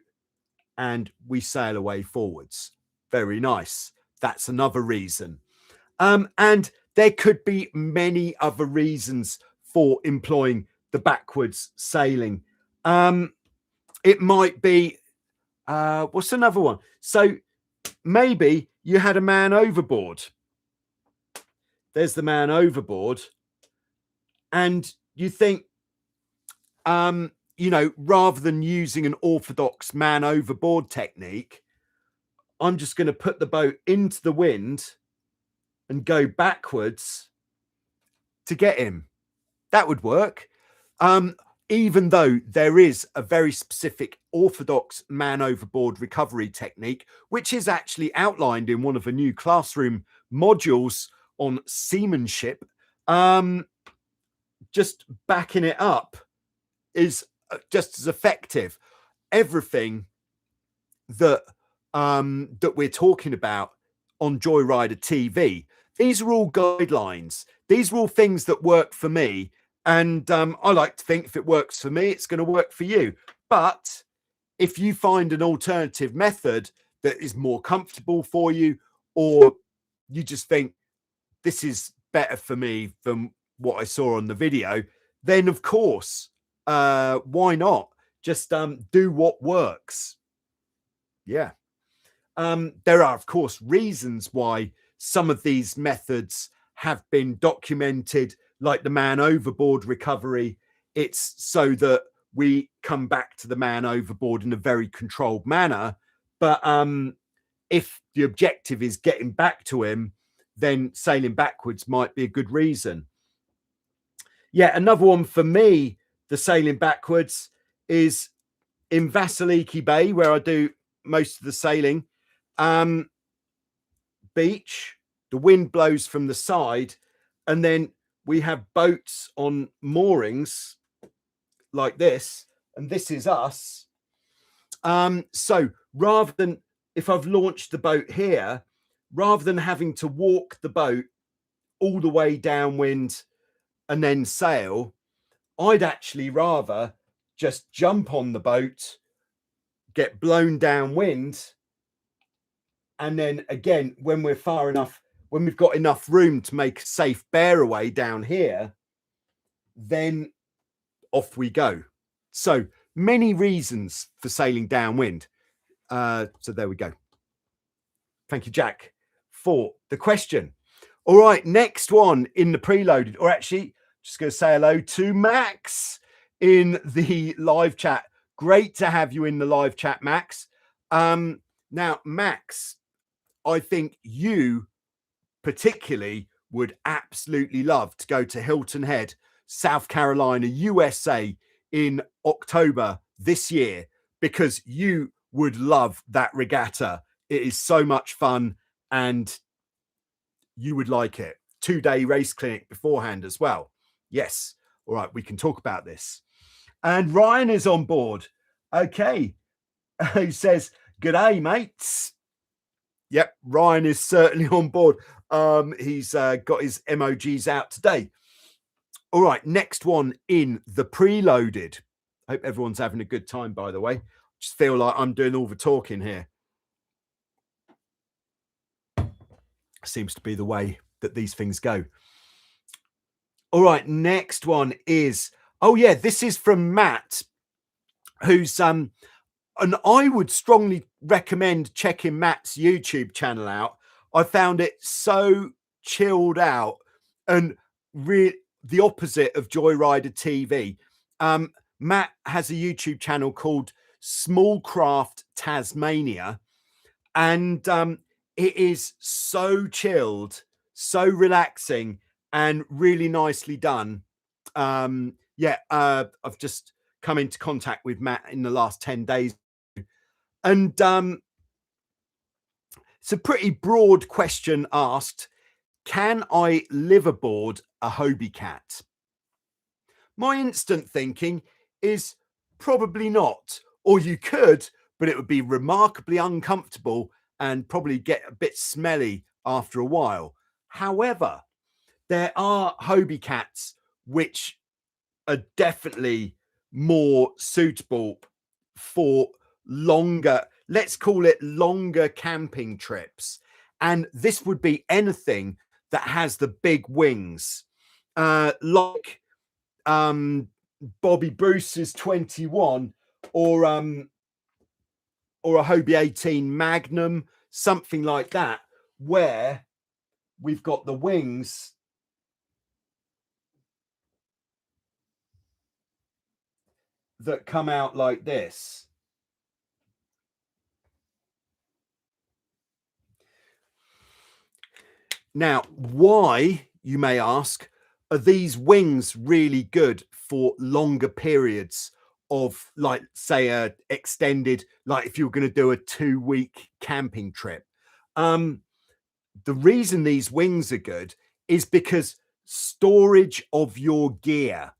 Speaker 1: and we sail away forwards. Very nice. That's another reason. And there could be many other reasons for employing the backwards sailing. It might be, what's another one? So maybe you had a man overboard. There's the man overboard. And you think, you know, rather than using an orthodox man overboard technique, I'm just going to put the boat into the wind and go backwards to get him. That would work. Even though there is a very specific orthodox man overboard recovery technique, which is actually outlined in one of the new classroom modules on seamanship, just backing it up is just as effective. Everything that that we're talking about on Joyrider TV, these are all guidelines. These are all things that work for me. And I like to think if it works for me, it's going to work for you. But if you find an alternative method that is more comfortable for you, or you just think this is better for me than what I saw on the video, then of course, why not? Just do what works. Yeah. There are, of course, reasons why some of these methods have been documented, like the man overboard recovery. It's so that we come back to the man overboard in a very controlled manner. But if the objective is getting back to him, then sailing backwards might be a good reason. Yeah, another one for me, the sailing backwards, is in Vasiliki Bay, where I do most of the sailing. Beach, the wind blows from the side, and then we have boats on moorings like this, and this is us. So rather than, if I've launched the boat here, rather than having to walk the boat all the way downwind and then sail, I'd actually rather just jump on the boat, get blown downwind, and then again, when we're far enough, when we've got enough room to make a safe bear away down here, then off we go. So many reasons for sailing downwind. So there we go. Thank you, Jack, for the question. All right, next one in the preloaded, or actually just going to say hello to Max in the live chat. Great to have you in the live chat, Max. Now, Max, I think you particularly would absolutely love to go to Hilton Head, South Carolina, USA in October this year, because you would love that regatta. It is so much fun and you would like it. 2-day race clinic beforehand as well. Yes. All right. We can talk about this. And Ryan is on board. Okay. Who says, "Good day, mates." Yep, Ryan is certainly on board. He's got his emojis out today. All right, next one in the preloaded. Hope everyone's having a good time, by the way. Just feel like I'm doing all the talking here. Seems to be the way that these things go. All right, next one is, oh yeah, this is from Matt, who's and I would strongly recommend checking Matt's YouTube channel out. I found it so chilled out and really the opposite of Joyrider TV. Matt has a YouTube channel called Small Craft Tasmania, and it is so chilled, so relaxing, and really nicely done. Yeah, I've just come into contact with Matt in the last 10 days. And it's a pretty broad question asked. Can I liveaboard a Hobie cat? My instant thinking is probably not. Or you could, but it would be remarkably uncomfortable and probably get a bit smelly after a while. However, there are Hobie cats which are definitely more suitable for longer, let's call it longer camping trips. And this would be anything that has the big wings, like Bobby Bruce's 21 or a Hobie 18 Magnum, something like that, where we've got the wings that come out like this. Now, why, you may ask, are these wings really good for longer periods of, like, say, a extended, like if you're going to do a 2-week camping trip? The reason these wings are good is because storage of your gear,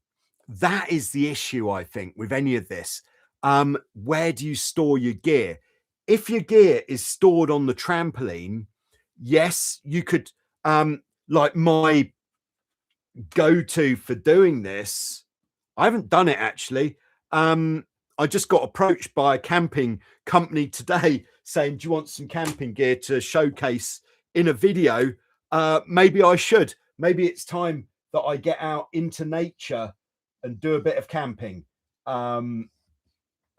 Speaker 1: that is the issue, I think, with any of this. Where do you store your gear? If your gear is stored on the trampoline, yes, you could, like my go-to for doing this, I haven't done it actually. I just got approached by a camping company today saying, do you want some camping gear to showcase in a video? Maybe I should. Maybe it's time that I get out into nature and do a bit of camping. I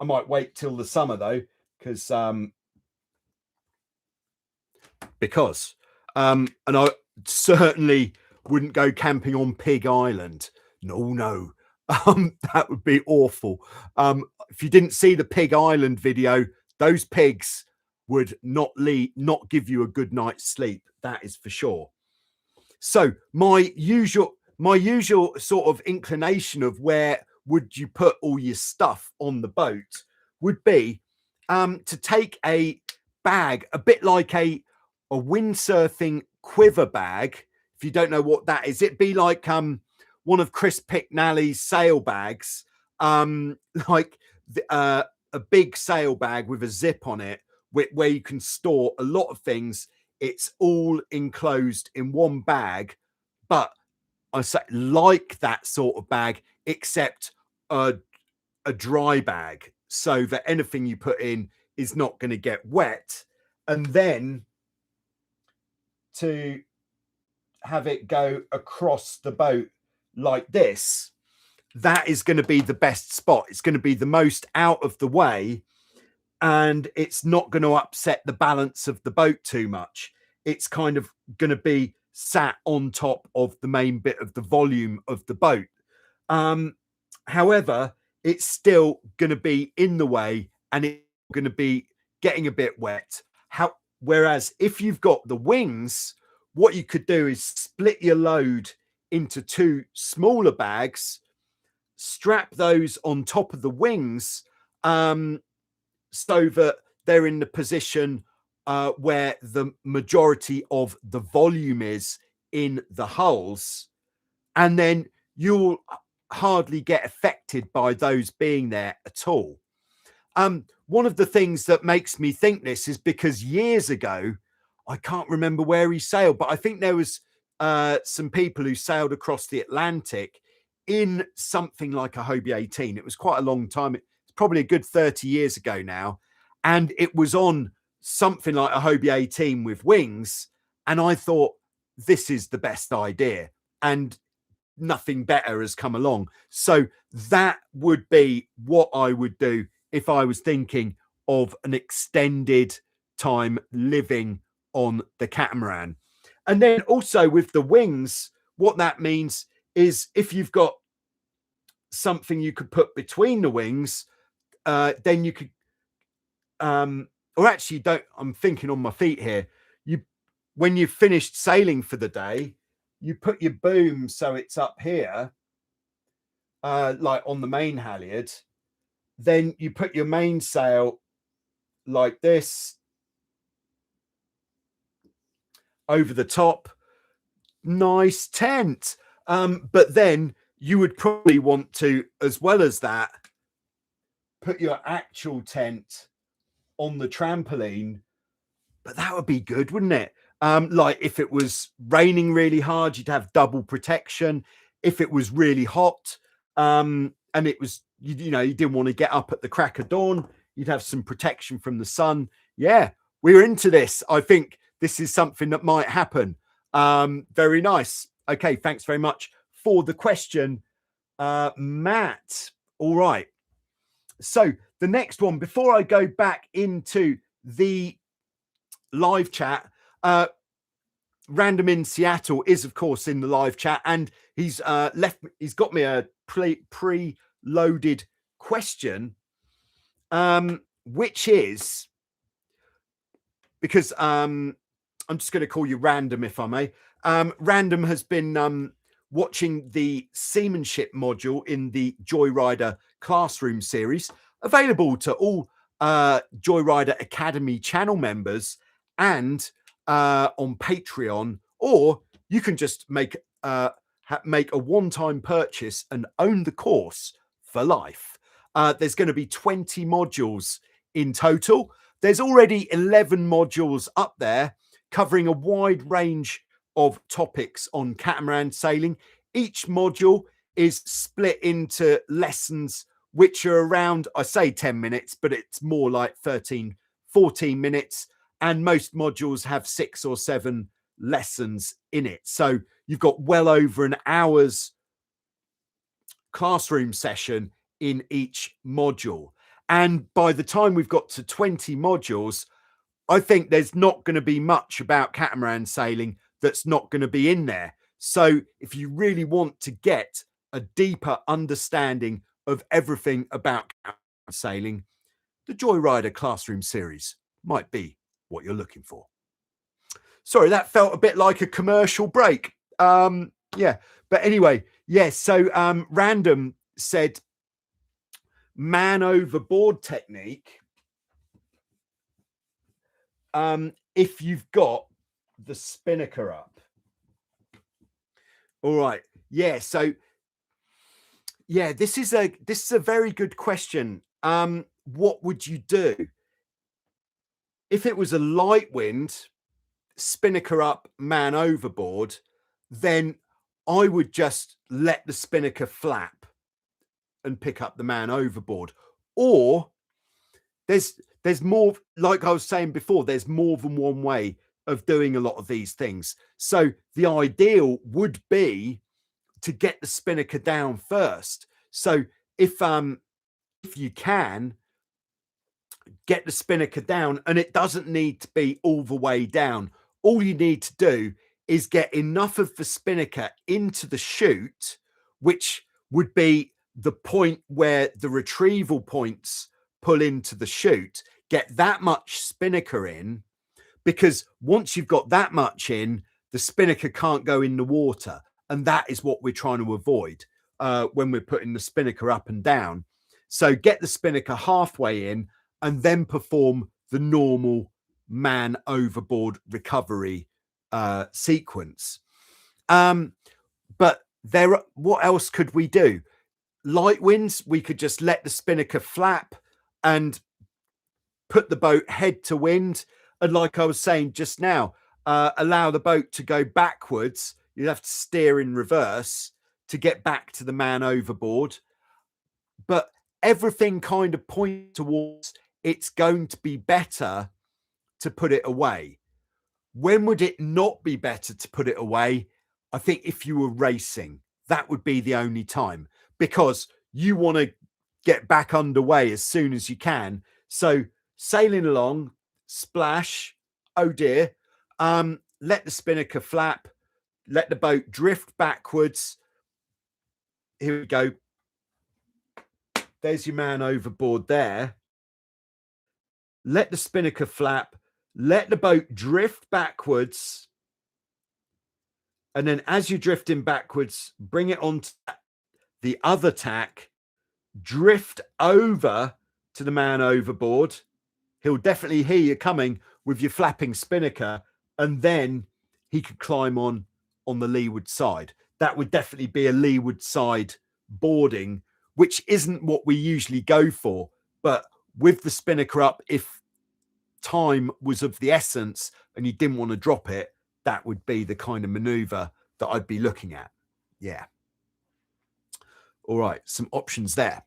Speaker 1: might wait till the summer though, because and I certainly wouldn't go camping on Pig Island. No. That would be awful. If you didn't see the Pig Island video, those pigs would not give you a good night's sleep. That is for sure. So my usual sort of inclination of where would you put all your stuff on the boat would be to take a bag, a bit like a windsurfing quiver bag. If you don't know what that is, it'd be like one of Chris Picknally's sail bags, like a big sail bag with a zip on it, where you can store a lot of things. It's all enclosed in one bag, but I say like that sort of bag, except a dry bag, so that anything you put in is not going to get wet. And then to have it go across the boat like this, that is going to be the best spot. It's going to be the most out of the way, and it's not going to upset the balance of the boat too much. It's kind of going to be sat on top of the main bit of the volume of the boat. However, it's still going to be in the way and it's going to be getting a bit wet. Whereas if you've got the wings, what you could do is split your load into 2 smaller bags, strap those on top of the wings, so that they're in the position where the majority of the volume is in the hulls. And then you'll hardly get affected by those being there at all. One of the things that makes me think this is because years ago, I can't remember where he sailed, but I think there was some people who sailed across the Atlantic in something like a Hobie 18. It was quite a long time. It's probably a good 30 years ago now. And it was on something like a Hobie 18 with wings. And I thought, this is the best idea. And nothing better has come along. So that would be what I would do if I was thinking of an extended time living on the Catamaran. And then also with the wings, what that means is if you've got something you could put between the wings, then you could, or actually don't, I'm thinking on my feet here. When you've finished sailing for the day, you put your boom so it's up here, like on the main halyard. Then you put your mainsail like this over the top. Nice tent. But then you would probably want to, as well as that, put your actual tent on the trampoline. But that would be good, wouldn't it? Like if it was raining really hard, you'd have double protection. If it was really hot, and it was, you know, you didn't want to get up at the crack of dawn, you'd have some protection from the sun. Yeah, we're into this. I think this is something that might happen. Very nice. Okay, thanks very much for the question, Matt. All right. So the next one, before I go back into the live chat, Random in Seattle is of course in the live chat, and he's got me a pre-loaded question, which is, because I'm just going to call you Random, if I may. Random has been watching the seamanship module in the Joyrider Classroom series, available to all Joyrider Academy channel members and on Patreon, or you can just make a one-time purchase and own the course for life. There's going to be 20 modules in total. There's already 11 modules up there covering a wide range of topics on catamaran sailing. Each module is split into lessons which are around, I say 10 minutes, but it's more like 13, 14 minutes. And most modules have 6 or 7 lessons in it. So you've got well over an hour's classroom session in each module. And by the time we've got to 20 modules, I think there's not going to be much about catamaran sailing that's not going to be in there. So if you really want to get a deeper understanding of everything about catamaran sailing, the Joyrider Classroom series might be what you're looking for. Sorry, that felt a bit like a commercial break. Yeah, but anyway, yeah, so Random said man overboard technique, if you've got the spinnaker up. All right, yeah, so yeah, this is a very good question. What would you do if it was a light wind, spinnaker up, man overboard? Then I would just let the spinnaker flap and pick up the man overboard. Or there's more, like I was saying before, there's more than one way of doing a lot of these things. So the ideal would be to get the spinnaker down first. So if you can get the spinnaker down, and it doesn't need to be all the way down, all you need to do is get enough of the spinnaker into the chute, which would be the point where the retrieval points pull into the chute. Get that much spinnaker in, because once you've got that much in, the spinnaker can't go in the water. And that is what we're trying to avoid when we're putting the spinnaker up and down. So get the spinnaker halfway in and then perform the normal man overboard recovery sequence. But what else could we do? light winds, we could just let the spinnaker flap and put the boat head to wind. And like I was saying just now, allow the boat to go backwards. You'd have to steer in reverse to get back to the man overboard. But everything kind of points towards it's going to be better to put it away. When would it not be better to put it away? I think if you were racing, that would be the only time, because you want to get back underway as soon as you can. So sailing along, splash, oh dear, let the spinnaker flap, let the boat drift backwards. Here we go. There's your man overboard there. Let the spinnaker flap, let the boat drift backwards. And then as you're drifting backwards, bring it on to the other tack, drift over to the man overboard. He'll definitely hear you coming with your flapping spinnaker, and then he could climb on the leeward side. That would definitely be a leeward side boarding, which isn't what we usually go for. But with the spinnaker up, if time was of the essence and you didn't want to drop it, that would be the kind of maneuver that I'd be looking at. Yeah. All right, some options there.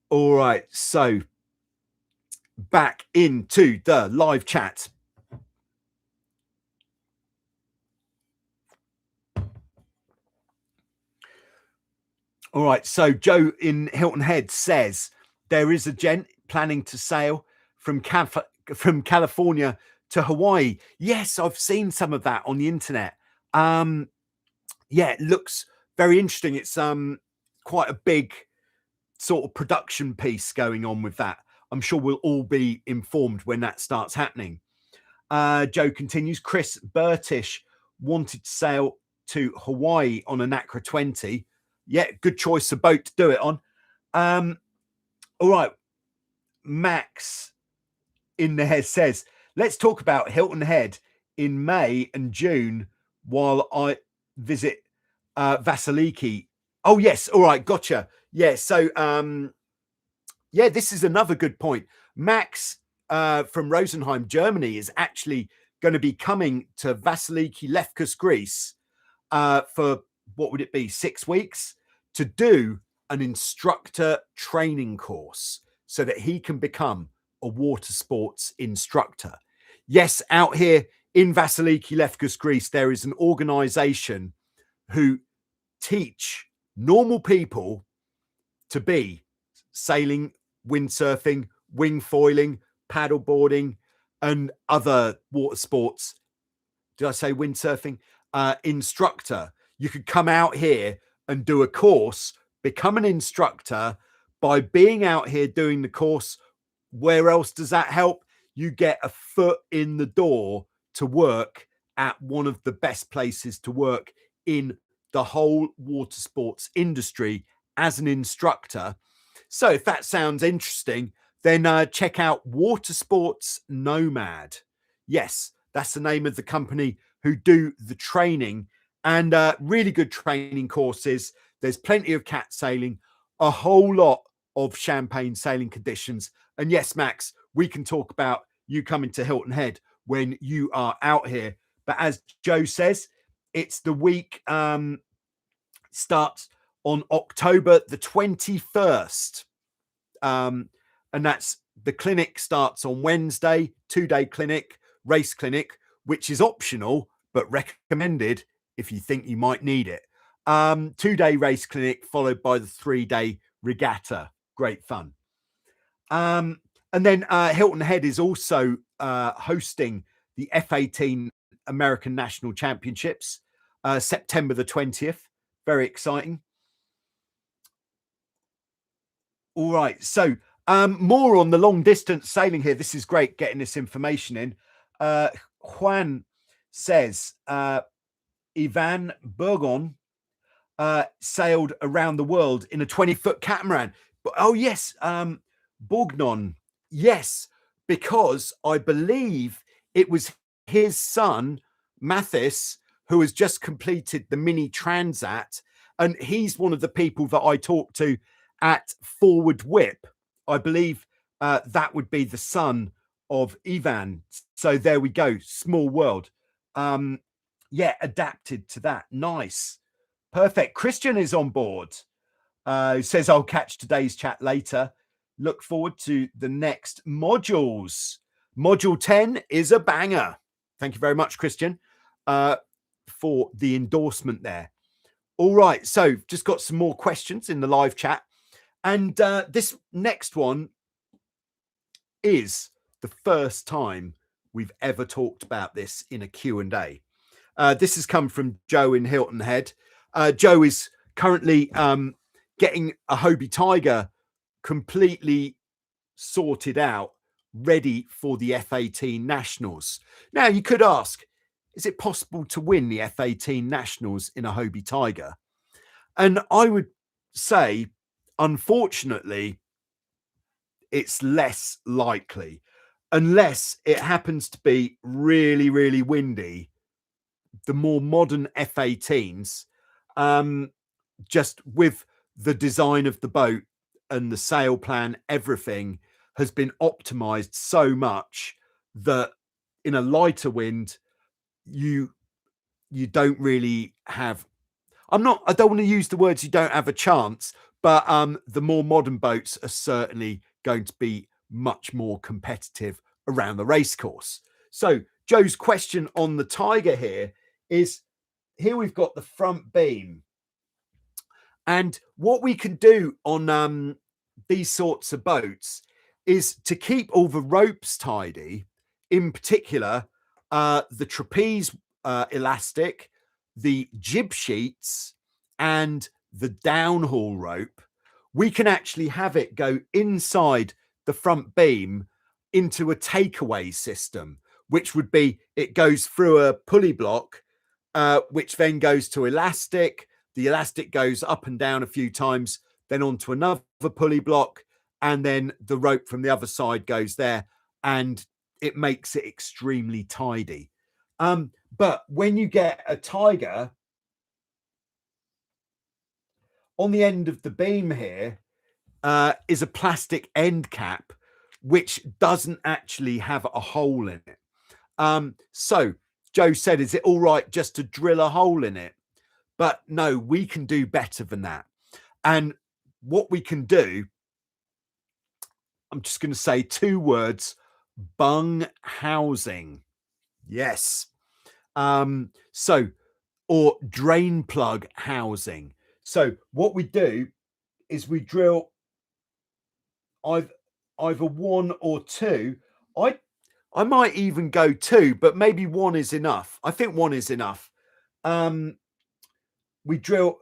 Speaker 1: All right, so back into the live chat. All right, so Joe in Hilton Head says there is a gent planning to sail from California to Hawaii. Yes, I've seen some of that on the internet. Yeah, it looks very interesting. It's quite a big sort of production piece going on with that. I'm sure we'll all be informed when that starts happening. Joe continues. Chris Burtish wanted to sail to Hawaii on a Nacra 20. Yeah, good choice of boat to do it on. All right. Max in there says, let's talk about Hilton Head in May and June while I visit Vasiliki. Oh, yes. All right. Gotcha. Yeah. So, yeah, this is another good point. Max from Rosenheim, Germany, is actually going to be coming to Vasiliki, Lefkas, Greece for, what would it be, 6 weeks to do an instructor training course so that he can become a water sports instructor. Yes, out here in Vasiliki, Lefkas, Greece, there is an organization who teach normal people to be sailing, windsurfing, wing foiling, paddle boarding, and other water sports. Did I say windsurfing? Instructor. You could come out here and do a course, become an instructor by being out here doing the course. Where else does that help? You get a foot in the door to work at one of the best places to work in the whole water sports industry as an instructor. So if that sounds interesting, then check out Water Sports Nomad. Yes, that's the name of the company who do the training, and really good training courses. There's plenty of cat sailing, a whole lot of champagne sailing conditions. And yes, Max, we can talk about you coming to Hilton Head when you are out here. But as Joe says, it's the week starts on October the 21st. And that's the clinic starts on Wednesday, 2-day clinic, race clinic, which is optional, but recommended if you think you might need it. 2-day race clinic followed by the 3-day regatta. Great fun. And then Hilton Head is also hosting the F18 American National Championships, September the 20th. Very exciting. All right. So more on the long distance sailing here. This is great getting this information in. Juan says Ivan Burgon sailed around the world in a 20-foot catamaran. But oh, yes. Bourgnon. Yes, because I believe it was his son, Mathis, who has just completed the mini transat, And he's one of the people that I talked to at Forward Whip. I believe that would be the son of Ivan. So there we go. Small world. Yeah, adapted to that. Nice. Perfect. Christian is on board. Says, I'll catch today's chat later. Look forward to the next modules. Module 10 is a banger. Thank you very much, Christian, for the endorsement there. All right. So just got some more questions in the live chat. And this next one is the first time we've ever talked about this in a Q&A. This has come from Joe in Hilton Head. Joe is currently getting a Hobie Tiger completely sorted out, ready for the F18 Nationals. Now, you could ask, is it possible to win the F18 Nationals in a Hobie Tiger? And I would say, unfortunately, it's less likely, unless it happens to be really, really windy. The more modern F18s, just with the design of the boat and the sail plan, everything has been optimized so much that in a lighter wind, you don't really have, I don't want to use the words you don't have a chance, but the more modern boats are certainly going to be much more competitive around the race course. So Joe's question on the Tiger here is, here we've got the front beam. And what we can do on these sorts of boats is to keep all the ropes tidy, in particular, the trapeze elastic, the jib sheets, and the downhaul rope. We can actually have it go inside the front beam into a takeaway system, which would be, it goes through a pulley block, which then goes to elastic. The elastic goes up and down a few times, then onto another pulley block, and then the rope from the other side goes there, and it makes it extremely tidy. But when you get a Tiger, on the end of the beam here is a plastic end cap, which doesn't actually have a hole in it. So Joe said, is it all right just to drill a hole in it? But no, we can do better than that. And what we can do, I'm just going to say 2 words: bung housing. Yes. Or drain plug housing. So what we do is we drill either 1 or 2. I might even go 2, but maybe 1 is enough. I think 1 is enough. We drill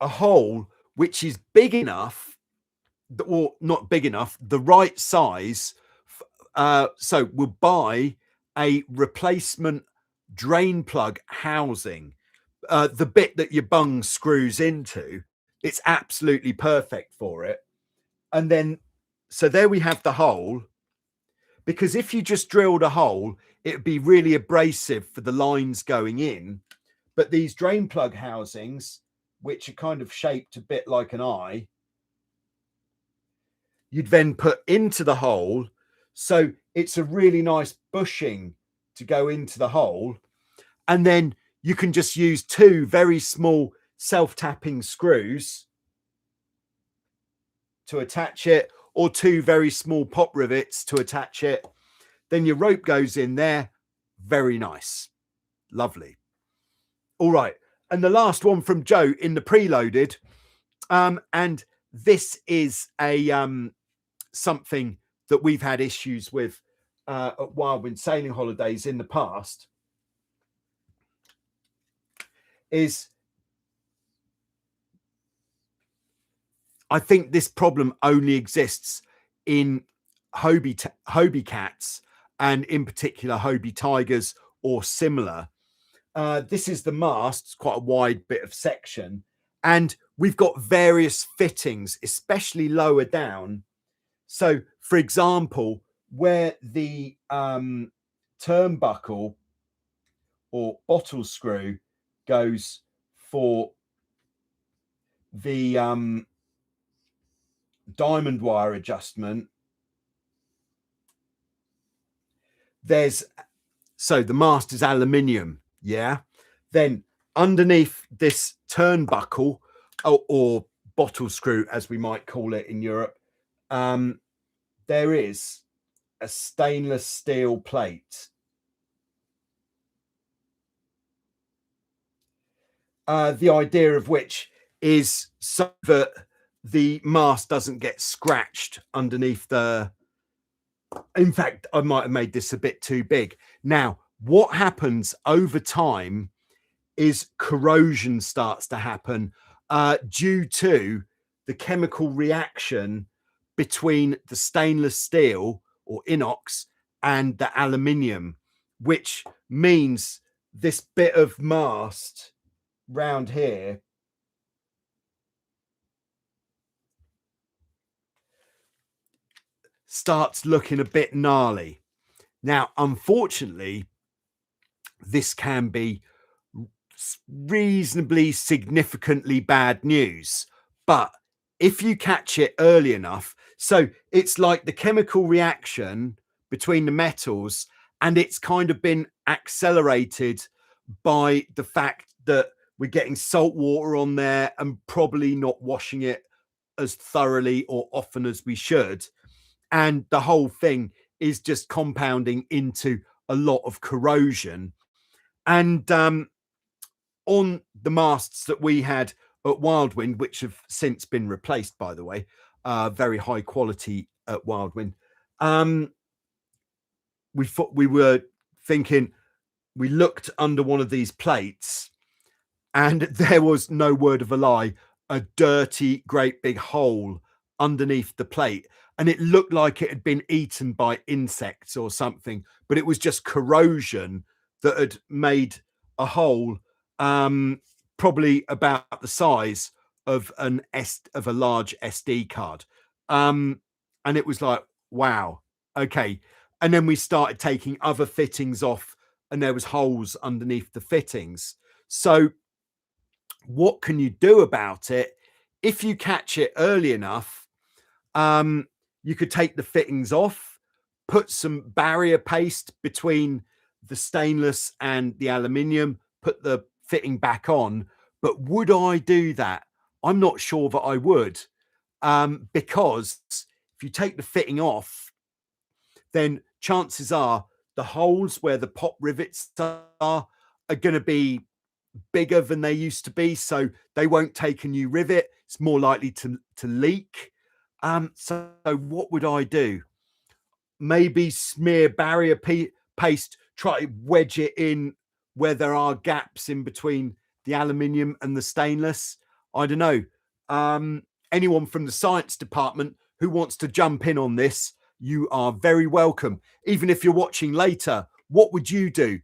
Speaker 1: a hole which is big enough, or not big enough, the right size. So we'll buy a replacement drain plug housing, the bit that your bung screws into. It's absolutely perfect for it. And then, so there we have the hole, because if you just drilled a hole, it would be really abrasive for the lines going in. But these drain plug housings, which are kind of shaped a bit like an eye, you'd then put into the hole. So it's a really nice bushing to go into the hole. And then you can just use 2 very small self-tapping screws to attach it, or 2 very small pop rivets to attach it. Then your rope goes in there. Very nice. Lovely. All right. And the last one from Joe in the preloaded. And this is a something that we've had issues with at Wildwind Sailing Holidays in the past, is I think this problem only exists in Hobie cats, and in particular Hobie Tigers or similar. This is the mast. It's quite a wide bit of section, and we've got various fittings, especially lower down. So, for example, where the turnbuckle or bottle screw goes for the diamond wire adjustment, so the mast is aluminium, yeah. Then underneath this turnbuckle, or bottle screw, as we might call it in Europe, there is a stainless steel plate. The idea of which is so that the mast doesn't get scratched underneath the... In fact, I might have made this a bit too big. Now, what happens over time is corrosion starts to happen due to the chemical reaction between the stainless steel or inox and the aluminium, which means this bit of mast round here starts looking a bit gnarly. Now, unfortunately, this can be reasonably significantly bad news, but if you catch it early enough, so it's like the chemical reaction between the metals, and it's kind of been accelerated by the fact that we're getting salt water on there and probably not washing it as thoroughly or often as we should. And the whole thing is just compounding into a lot of corrosion. And on the masts that we had at Wildwind, which have since been replaced, by the way, very high quality at Wildwind, we were thinking, we looked under one of these plates and there was, no word of a lie, a dirty, great big hole underneath the plate. And it looked like it had been eaten by insects or something, but it was just corrosion that had made a hole probably about the size of a large SD card. And it was like, wow, okay. And then we started taking other fittings off, and there was holes underneath the fittings. So what can you do about it? If you catch it early enough, you could take the fittings off, put some barrier paste between the stainless and the aluminium, put the fitting back on. But would I do that? I'm not sure that I would, because if you take the fitting off, then chances are the holes where the pop rivets are going to be bigger than they used to be, so they won't take a new rivet. It's more likely to leak. So what would I do? Maybe smear barrier paste, try to wedge it in where there are gaps in between the aluminium and the stainless. I don't know. Anyone from the science department who wants to jump in on this, you are very welcome. Even if you're watching later, what would you do?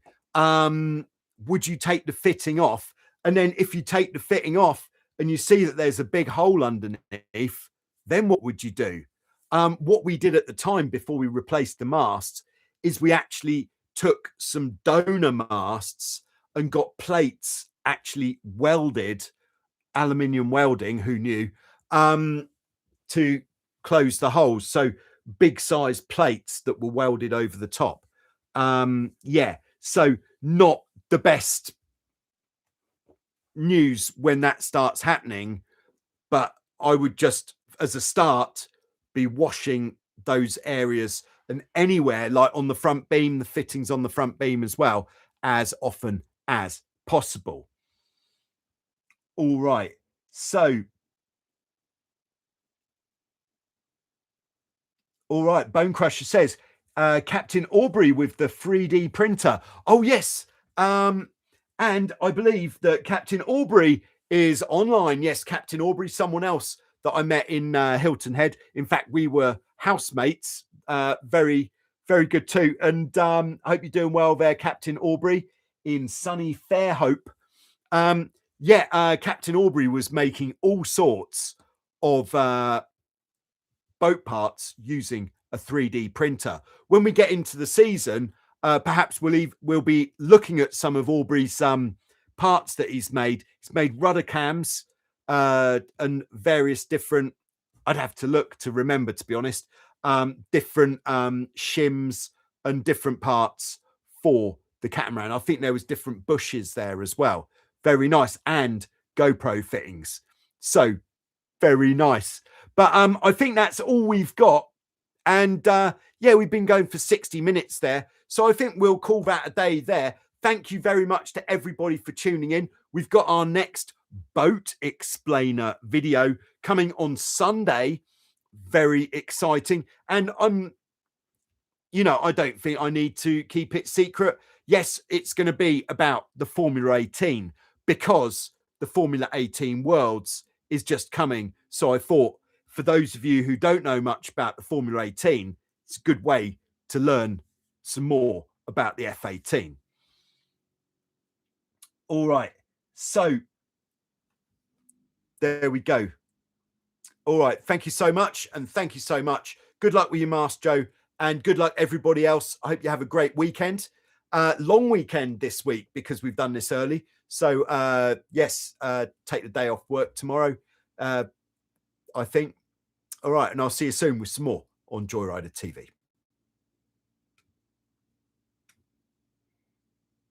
Speaker 1: Would you take the fitting off? And then if you take the fitting off and you see that there's a big hole underneath, then what would you do? What we did at the time before we replaced the masts is we actually took some donor masts and got plates actually welded, aluminium welding, who knew, to close the holes. So big size plates that were welded over the top. Yeah, so not the best news when that starts happening, but I would just, as a start, be washing those areas and anywhere like on the front beam, the fittings on the front beam as well, as often as possible. All right, so all right, Bone Crusher says Captain Aubrey with the 3D printer. Oh yes, and I believe that Captain Aubrey is online. Yes, Captain Aubrey, someone else that I met in Hilton Head. In fact, we were housemates. Very, very good too. And I hope you're doing well there, Captain Aubrey, in sunny Fairhope. Yeah, Captain Aubrey was making all sorts of boat parts using a 3D printer. When we get into the season, perhaps we'll be looking at some of Aubrey's parts that he's made. He's made rudder cams and various different, I'd have to look to remember, to be honest, different shims and different parts for the Catamaran. I think there was different bushes there as well. Very nice. And GoPro fittings. So very nice. But I think that's all we've got. And yeah, we've been going for 60 minutes there. So I think we'll call that a day there. Thank you very much to everybody for tuning in. We've got our next boat explainer video coming on Sunday. Very exciting. And you know, I don't think I need to keep it secret. Yes, it's going to be about the Formula 18 because the Formula 18 Worlds is just coming. So I thought for those of you who don't know much about the Formula 18, it's a good way to learn some more about the F18. All right. So there we go. All right. Thank you so much. And thank you so much. Good luck with your mast, Joe. And good luck, everybody else. I hope you have a great weekend. Long weekend this week because we've done this early. So, yes, take the day off work tomorrow, I think. All right. And I'll see you soon with some more on Joyrider TV.